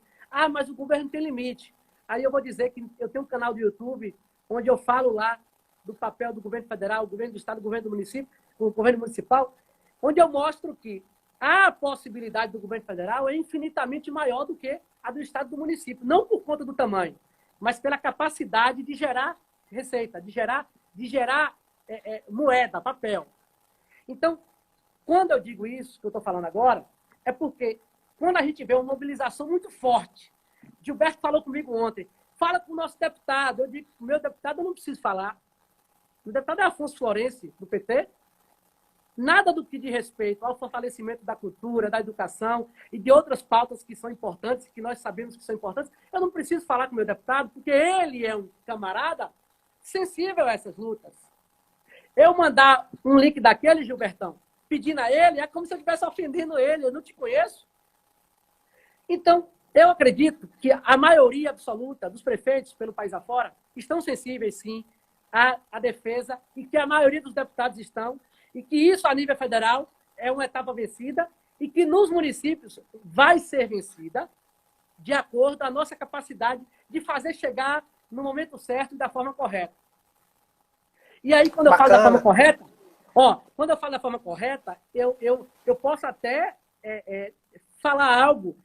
mas o governo tem limite. Aí eu vou dizer que eu tenho um canal do YouTube onde eu falo lá do papel do governo federal, do governo do estado, do governo do município, do governo municipal, onde eu mostro que a possibilidade do governo federal é infinitamente maior do que a do estado e do município. Não por conta do tamanho, mas pela capacidade de gerar receita, de gerar moeda, papel. Então, quando eu digo isso que eu estou falando agora, é porque quando a gente vê uma mobilização muito forte, Gilberto falou comigo ontem, fala com o nosso deputado. Eu digo, o meu deputado eu não preciso falar. O deputado é Afonso Florencio, do PT. Nada do que diz respeito ao fortalecimento da cultura, da educação e de outras pautas que são importantes, que nós sabemos que são importantes, eu não preciso falar com o meu deputado, porque ele é um camarada sensível a essas lutas. Eu mandar um link daquele, Gilbertão, pedindo a ele, é como se eu estivesse ofendendo ele, eu não te conheço. Então, eu acredito que a maioria absoluta dos prefeitos pelo país afora estão sensíveis, sim, à defesa, e que a maioria dos deputados estão, e que isso, a nível federal, é uma etapa vencida, e que nos municípios vai ser vencida, de acordo com a nossa capacidade de fazer chegar no momento certo e da forma correta. E aí, quando eu falo da forma correta, quando eu falo da forma correta, eu posso até falar algo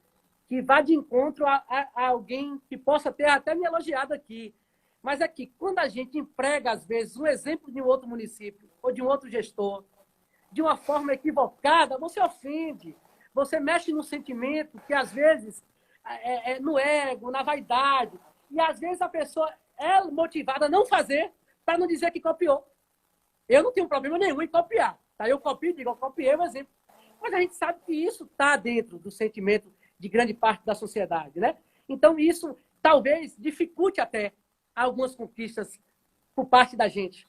que vá de encontro a alguém que possa ter até me elogiado aqui. Mas é que quando a gente emprega, às vezes, um exemplo de um outro município ou de um outro gestor, de uma forma equivocada, você ofende. Você mexe no sentimento que, às vezes, no ego, na vaidade. E, às vezes, a pessoa é motivada a não fazer para não dizer que copiou. Eu não tenho problema nenhum em copiar. Tá? Eu copio e digo, eu copiei um exemplo. Mas a gente sabe que isso está dentro do sentimento de grande parte da sociedade, né? Então, isso talvez dificulte até algumas conquistas por parte da gente.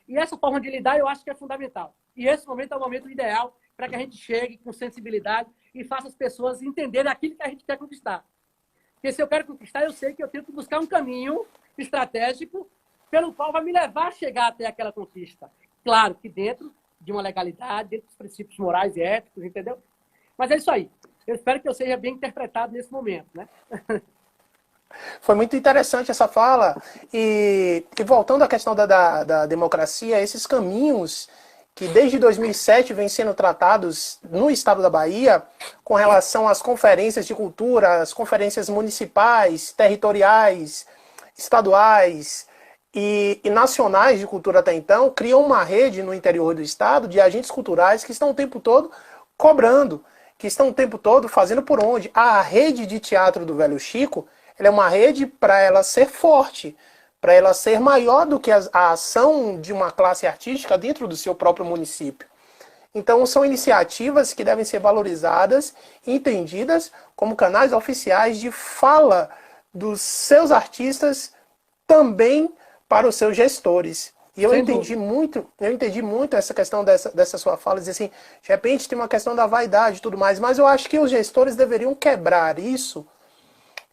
E essa forma de lidar eu acho que é fundamental. E esse momento é o momento ideal para que a gente chegue com sensibilidade e faça as pessoas entenderem aquilo que a gente quer conquistar. Porque se eu quero conquistar, eu sei que eu tenho que buscar um caminho estratégico pelo qual vai me levar a chegar até aquela conquista. Claro que dentro de uma legalidade, dentro dos princípios morais e éticos, entendeu? Mas é isso aí. Eu espero que eu seja bem interpretado nesse momento, né? Foi muito interessante essa fala. E voltando à questão da democracia, esses caminhos que desde 2007 vêm sendo tratados no estado da Bahia com relação às conferências de cultura, as conferências municipais, territoriais, estaduais e nacionais de cultura até então, criam uma rede no interior do estado de agentes culturais que estão o tempo todo cobrando, que estão o tempo todo fazendo por onde. A rede de teatro do Velho Chico, ela é uma rede para ela ser forte, para ela ser maior do que a ação de uma classe artística dentro do seu próprio município. Então, são iniciativas que devem ser valorizadas e entendidas como canais oficiais de fala dos seus artistas também para os seus gestores. E eu entendi muito essa questão dessa sua fala, dizer assim, de repente tem uma questão da vaidade e tudo mais, mas eu acho que os gestores deveriam quebrar isso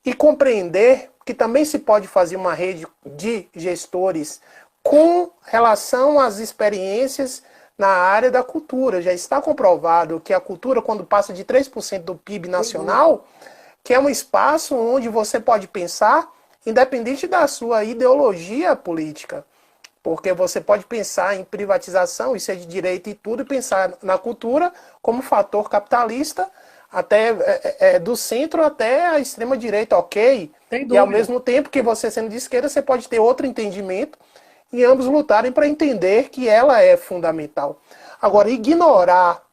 e compreender que também se pode fazer uma rede de gestores com relação às experiências na área da cultura. Já está comprovado que a cultura, quando passa de 3% do PIB nacional, que é um espaço onde você pode pensar, independente da sua ideologia política. Porque você pode pensar em privatização, isso é de direito e tudo, e pensar na cultura como fator capitalista, até do centro até a extrema direita, ok. E ao mesmo tempo que você sendo de esquerda, você pode ter outro entendimento e ambos lutarem para entender que ela é fundamental. Agora, ignorar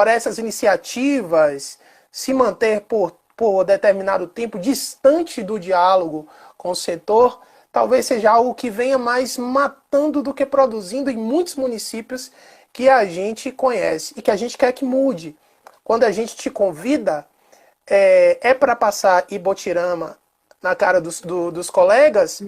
essas iniciativas, se manter por determinado tempo distante do diálogo com o setor, talvez seja algo que venha mais matando do que produzindo em muitos municípios que a gente conhece e que a gente quer que mude. Quando a gente te convida, para passar Ibotirama na cara dos colegas,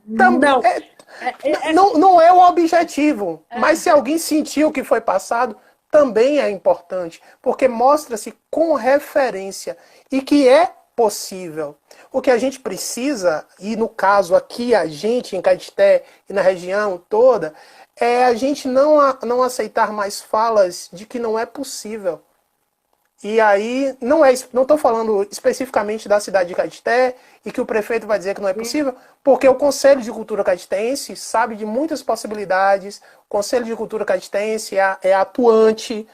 não é o objetivo. Mas se alguém sentiu o que foi passado, também é importante, porque mostra-se com referência e que é possível. O que a gente precisa, e no caso aqui a gente em Caeté e na região toda, é a gente não aceitar mais falas de que não é possível. E aí, não estou falando especificamente da cidade de Caeté e que o prefeito vai dizer que não é possível, porque o Conselho de Cultura Caetense sabe de muitas possibilidades, o Conselho de Cultura Caetense é atuante,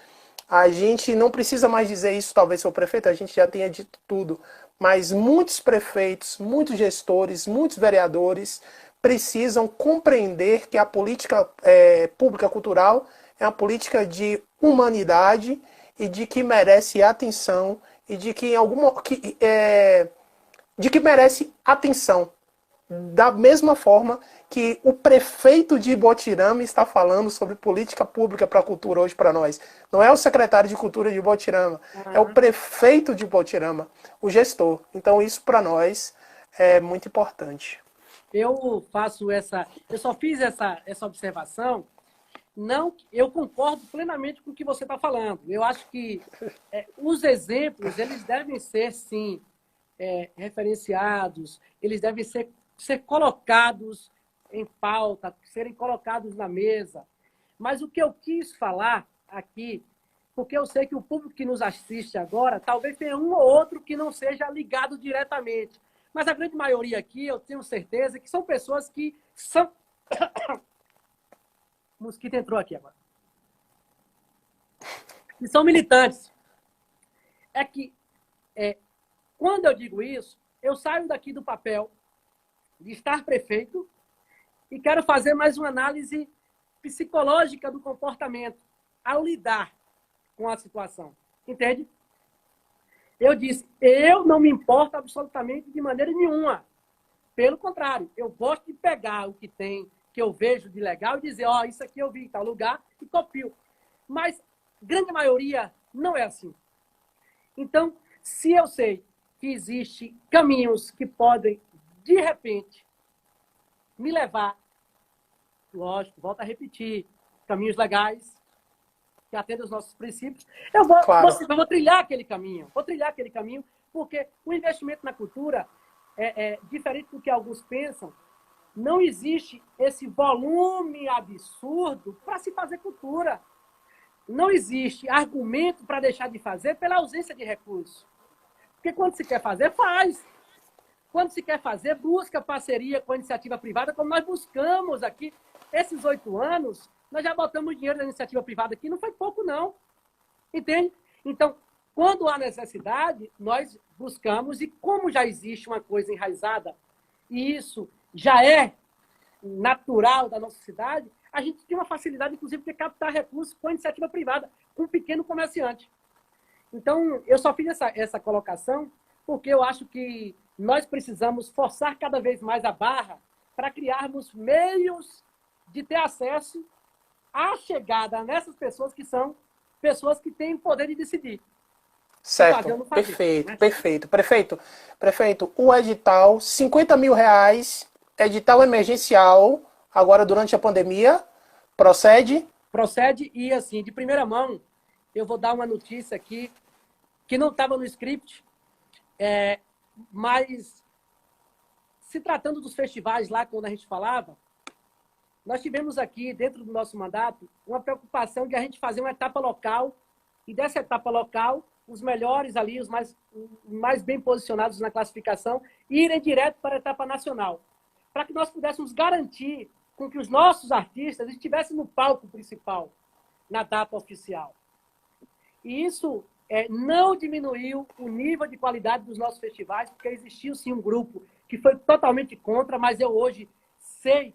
a gente não precisa mais dizer isso, talvez seu prefeito, a gente já tenha dito tudo, mas muitos prefeitos, muitos gestores, muitos vereadores precisam compreender que a política pública cultural é uma política de humanidade e de que merece atenção e de que merece atenção. Da mesma forma que o prefeito de Ibotirama está falando sobre política pública para a cultura hoje para nós. Não é o secretário de cultura de Ibotirama, é o prefeito de Ibotirama, o gestor. Então isso para nós é muito importante. Eu só fiz essa observação. Não, eu concordo plenamente com o que você está falando. Eu acho que os exemplos eles devem ser, sim, referenciados, eles devem ser colocados em pauta, serem colocados na mesa. Mas o que eu quis falar aqui, porque eu sei que o público que nos assiste agora, talvez tenha um ou outro que não seja ligado diretamente. Mas a grande maioria aqui, eu tenho certeza que são pessoas que são... O mosquito entrou aqui agora. Que são militantes. É que, quando eu digo isso, eu saio daqui do papel de estar prefeito e quero fazer mais uma análise psicológica do comportamento ao lidar com a situação. Entende? Eu disse, eu não me importo absolutamente de maneira nenhuma. Pelo contrário, eu gosto de pegar o que tem, que eu vejo de legal e dizer, isso aqui eu vi em tal lugar e copio. Mas grande maioria não é assim. Então, se eu sei que existem caminhos que podem, de repente, me levar, lógico, volto a repetir, caminhos legais, que atendem aos nossos princípios, eu vou trilhar aquele caminho. Vou trilhar aquele caminho, porque o investimento na cultura diferente do que alguns pensam, não existe esse volume absurdo para se fazer cultura. Não existe argumento para deixar de fazer pela ausência de recursos. Porque quando se quer fazer, faz. Quando se quer fazer, busca parceria com a iniciativa privada, como nós buscamos aqui. Esses 8 anos, nós já botamos dinheiro da iniciativa privada aqui, não foi pouco, não. Entende? Então, quando há necessidade, nós buscamos, e como já existe uma coisa enraizada, e isso já é natural da nossa cidade, a gente tem uma facilidade, inclusive, de captar recursos com a iniciativa privada, com um pequeno comerciante. Então, eu só fiz essa colocação porque eu acho que nós precisamos forçar cada vez mais a barra para criarmos meios de ter acesso à chegada nessas pessoas que são pessoas que têm poder de decidir. Certo, Fazer ou não fazer, perfeito, né? perfeito. Prefeito, o edital, R$ 50.000, edital emergencial, agora durante a pandemia, procede? Procede e, assim, de primeira mão, eu vou dar uma notícia aqui que não estava no script, mas se tratando dos festivais lá, quando a gente falava, nós tivemos aqui, dentro do nosso mandato, uma preocupação de a gente fazer uma etapa local e dessa etapa local, os melhores ali, os mais bem posicionados na classificação, irem direto para a etapa nacional, para que nós pudéssemos garantir com que os nossos artistas estivessem no palco principal, na data oficial. E isso não diminuiu o nível de qualidade dos nossos festivais, porque existiu sim um grupo que foi totalmente contra, mas eu hoje sei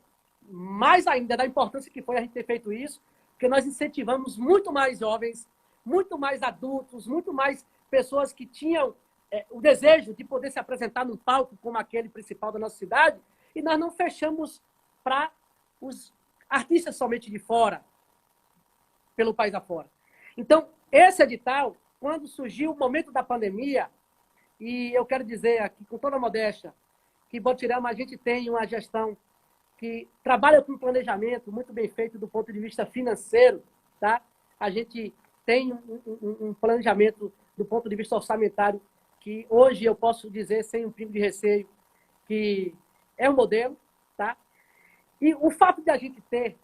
mais ainda da importância que foi a gente ter feito isso, porque nós incentivamos muito mais jovens, muito mais adultos, muito mais pessoas que tinham o desejo de poder se apresentar num palco como aquele principal da nossa cidade, e nós não fechamos para os artistas somente de fora, pelo país afora. Então, esse edital, quando surgiu o momento da pandemia, e eu quero dizer aqui com toda a modéstia, que em Botirama a gente tem uma gestão que trabalha com planejamento muito bem feito do ponto de vista financeiro, tá? A gente tem um planejamento do ponto de vista orçamentário que hoje eu posso dizer, sem um pingo de receio, que é um modelo, tá? E o fato de a gente ter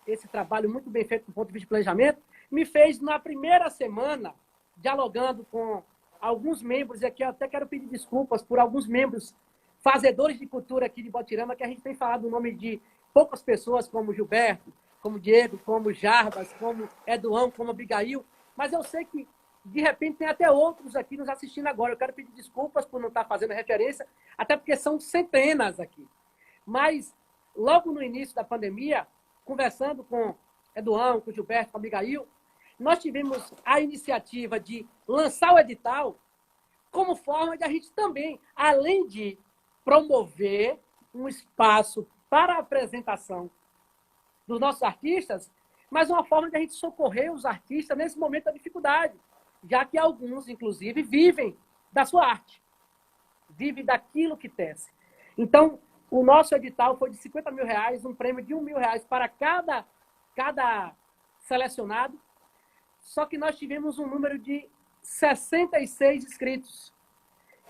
esse trabalho muito bem feito do ponto de vista de planejamento me fez, na primeira semana, dialogando com alguns membros, e aqui eu até quero pedir desculpas por alguns membros fazedores de cultura aqui de Botirama, que a gente tem falado o nome de poucas pessoas, como Gilberto, como Diego, como Jarbas, como Eduão, como Abigail, mas eu sei que, de repente, tem até outros aqui nos assistindo agora. Eu quero pedir desculpas por não estar fazendo referência, até porque são centenas aqui. Mas, logo no início da pandemia, conversando com Eduão, com Gilberto, com Abigail, nós tivemos a iniciativa de lançar o edital como forma de a gente também, além de promover um espaço para a apresentação dos nossos artistas, mas uma forma de a gente socorrer os artistas nesse momento da dificuldade, já que alguns, inclusive, vivem da sua arte, vivem daquilo que tece. Então, o nosso edital foi de R$ 50.000, um prêmio de R$ 1.000 para cada selecionado, só que nós tivemos um número de 66 inscritos.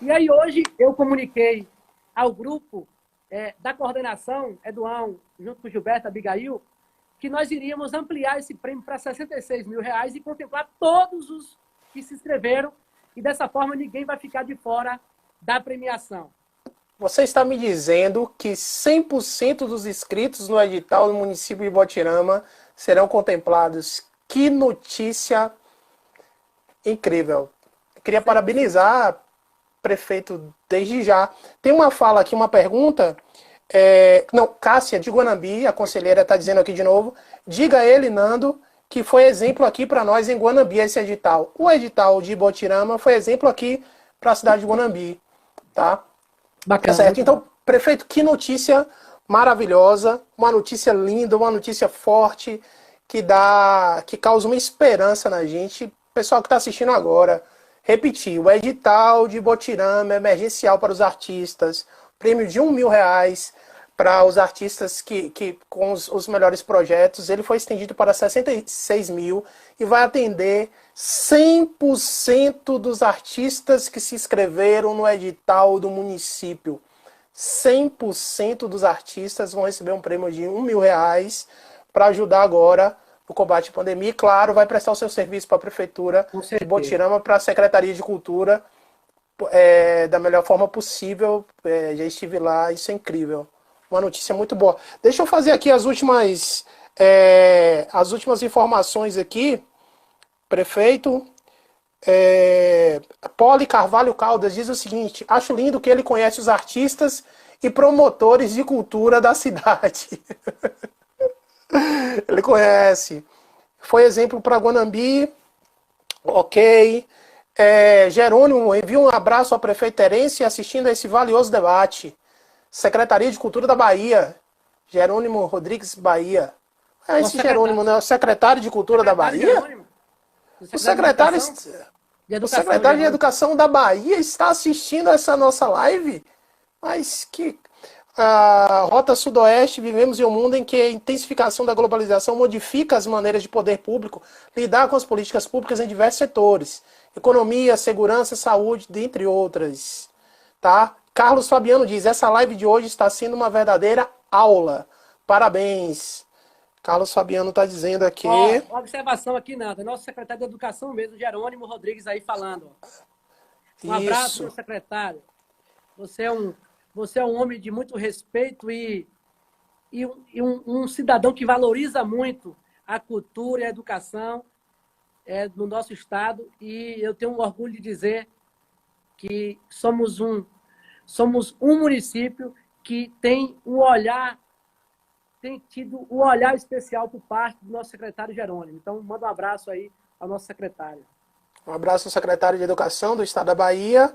E aí hoje eu comuniquei ao grupo da coordenação, Eduão, junto com Gilberto, Abigail, que nós iríamos ampliar esse prêmio para R$ 66.000 e contemplar todos os que se inscreveram, e dessa forma ninguém vai ficar de fora da premiação. Você está me dizendo que 100% dos inscritos no edital do município de Botirama serão contemplados. Que notícia incrível. Queria parabenizar prefeito desde já. Tem uma fala aqui, uma pergunta. Não, Cássia de Guanambi, a conselheira está dizendo aqui de novo. Diga a ele, Nando, que foi exemplo aqui para nós em Guanambi esse edital. O edital de Botirama foi exemplo aqui para a cidade de Guanambi. Tá? Bacana. Certo. Então, prefeito, que notícia maravilhosa, uma notícia linda, uma notícia forte, que causa uma esperança na gente. Pessoal que está assistindo agora, repetir, o edital de Botirama emergencial para os artistas, prêmio de R$ 1.000 para os artistas com os melhores projetos, ele foi estendido para 66 mil e vai atender 100% dos artistas que se inscreveram no edital do município. 100% dos artistas vão receber um prêmio de R$ 1.000 para ajudar agora no combate à pandemia. E, claro, vai prestar o seu serviço para a Prefeitura de Botirama, para a Secretaria de Cultura, da melhor forma possível. Já estive lá, isso é incrível. Uma notícia muito boa. Deixa eu fazer aqui as últimas informações aqui. Prefeito, Poli Carvalho Caldas diz o seguinte: acho lindo que ele conhece os artistas e promotores de cultura da cidade. Ele conhece. Foi exemplo para Guanambi. Ok. Jerônimo, envia um abraço ao prefeito Terence assistindo a esse valioso debate. Secretaria de Cultura da Bahia. Jerônimo Rodrigues Bahia. É Nosso esse Jerônimo, secretário, né? O secretário de Cultura da secretário Bahia? Jerônimo, do O secretário de secretário, Educação, de o Educação, secretário de Jerônimo. Educação da Bahia está assistindo essa nossa live? Mas que. A Rota Sudoeste, vivemos em um mundo em que a intensificação da globalização modifica as maneiras de poder público lidar com as políticas públicas em diversos setores. Economia, segurança, saúde, dentre outras. Tá? Carlos Fabiano diz, essa live de hoje está sendo uma verdadeira aula. Parabéns. Carlos Fabiano está dizendo aqui. Ó, uma observação aqui, nada. Nosso secretário de Educação mesmo, Jerônimo Rodrigues, aí falando. Ó. Um abraço, meu Isso. secretário. Você é um homem de muito respeito e um cidadão que valoriza muito a cultura e a educação no nosso estado. E eu tenho um orgulho de dizer que somos um município que tem tido um olhar especial por parte do nosso secretário Jerônimo. Então, manda um abraço aí ao nosso secretário. Um abraço ao secretário de Educação do Estado da Bahia.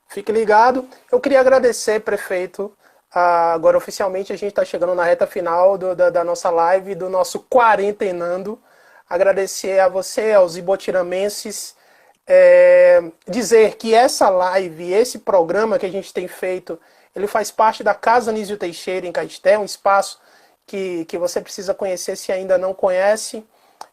Fique ligado. Eu queria agradecer, prefeito. Agora, oficialmente, a gente está chegando na reta final da nossa live, do nosso Quarentenando. Agradecer a você, aos ibotiramenses. Dizer que essa live, esse programa que a gente tem feito, ele faz parte da Casa Anísio Teixeira, em Caeté, um espaço que você precisa conhecer se ainda não conhece.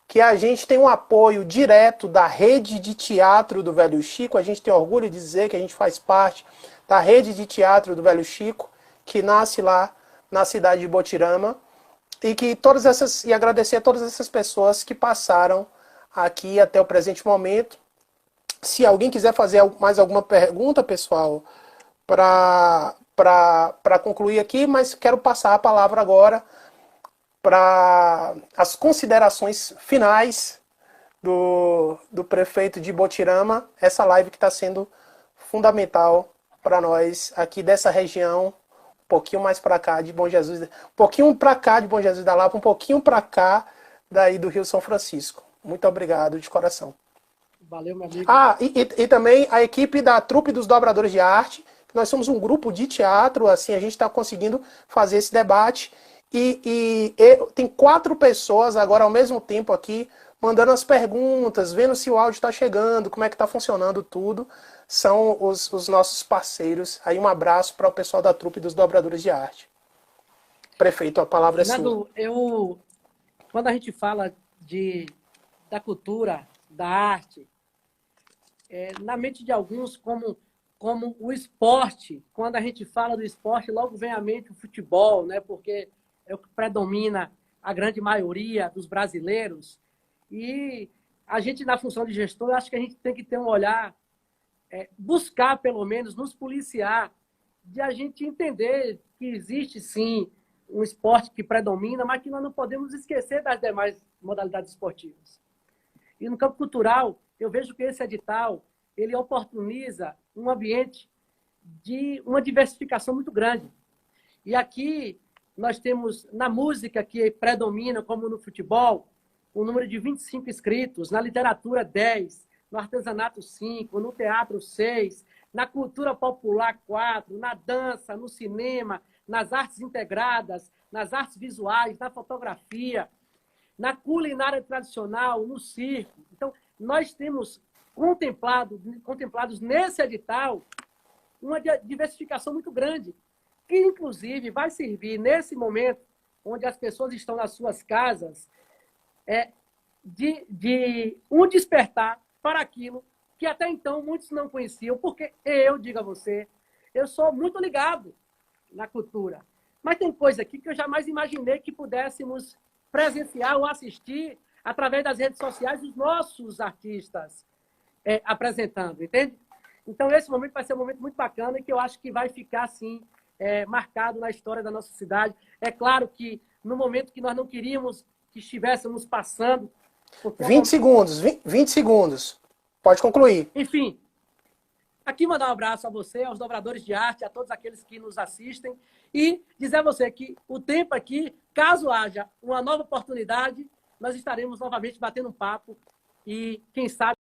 Que a gente tem um apoio direto da rede de teatro do Velho Chico. A gente tem orgulho de dizer que a gente faz parte da rede de teatro do Velho Chico, que nasce lá na cidade de Botirama. E agradecer a todas essas pessoas que passaram aqui até o presente momento. Se alguém quiser fazer mais alguma pergunta, pessoal, para concluir aqui, mas quero passar a palavra agora para as considerações finais do prefeito de Botirama, essa live que está sendo fundamental para nós aqui dessa região, um pouquinho mais para cá de Bom Jesus, um pouquinho para cá de Bom Jesus da Lapa, um pouquinho para cá daí do Rio São Francisco. Muito obrigado de coração. Valeu, meu amigo. E também a equipe da Trupe dos Dobradores de Arte, nós somos um grupo de teatro, assim, a gente está conseguindo fazer esse debate. E tem 4 pessoas agora ao mesmo tempo aqui, mandando as perguntas, vendo se o áudio está chegando, como é que está funcionando tudo. São os nossos parceiros. Aí um abraço para o pessoal da Trupe dos Dobradores de Arte. Prefeito, a palavra é sua. Quando a gente fala da cultura, da arte, na mente de alguns, como o esporte, quando a gente fala do esporte, logo vem à mente o futebol, né? Porque é o que predomina a grande maioria dos brasileiros. E a gente, na função de gestor, acho que a gente tem que ter um olhar, buscar, pelo menos, nos policiar, de a gente entender que existe, sim, um esporte que predomina, mas que nós não podemos esquecer das demais modalidades esportivas. E no campo cultural, eu vejo que esse edital, ele oportuniza um ambiente de uma diversificação muito grande. E aqui nós temos, na música que predomina, como no futebol, um número de 25 inscritos, na literatura 10, no artesanato 5, no teatro 6, na cultura popular 4, na dança, no cinema, nas artes integradas, nas artes visuais, na fotografia, na tradicional, no circo. Então, nós temos contemplados nesse edital uma diversificação muito grande, que, inclusive, vai servir, nesse momento, onde as pessoas estão nas suas casas, de um despertar para aquilo que até então muitos não conheciam, porque eu digo a você, eu sou muito ligado na cultura, mas tem coisa aqui que eu jamais imaginei que pudéssemos presenciar ou assistir através das redes sociais os nossos artistas apresentando, entende? Então, esse momento vai ser um momento muito bacana e que eu acho que vai ficar, assim, marcado na história da nossa cidade. É claro que no momento que nós não queríamos que estivéssemos passando... 20 segundos, 20 segundos. Pode concluir. Enfim, aqui mandar um abraço a você, aos dobradores de arte, a todos aqueles que nos assistem e dizer a você que o tempo aqui, caso haja uma nova oportunidade, nós estaremos novamente batendo um papo e, quem sabe,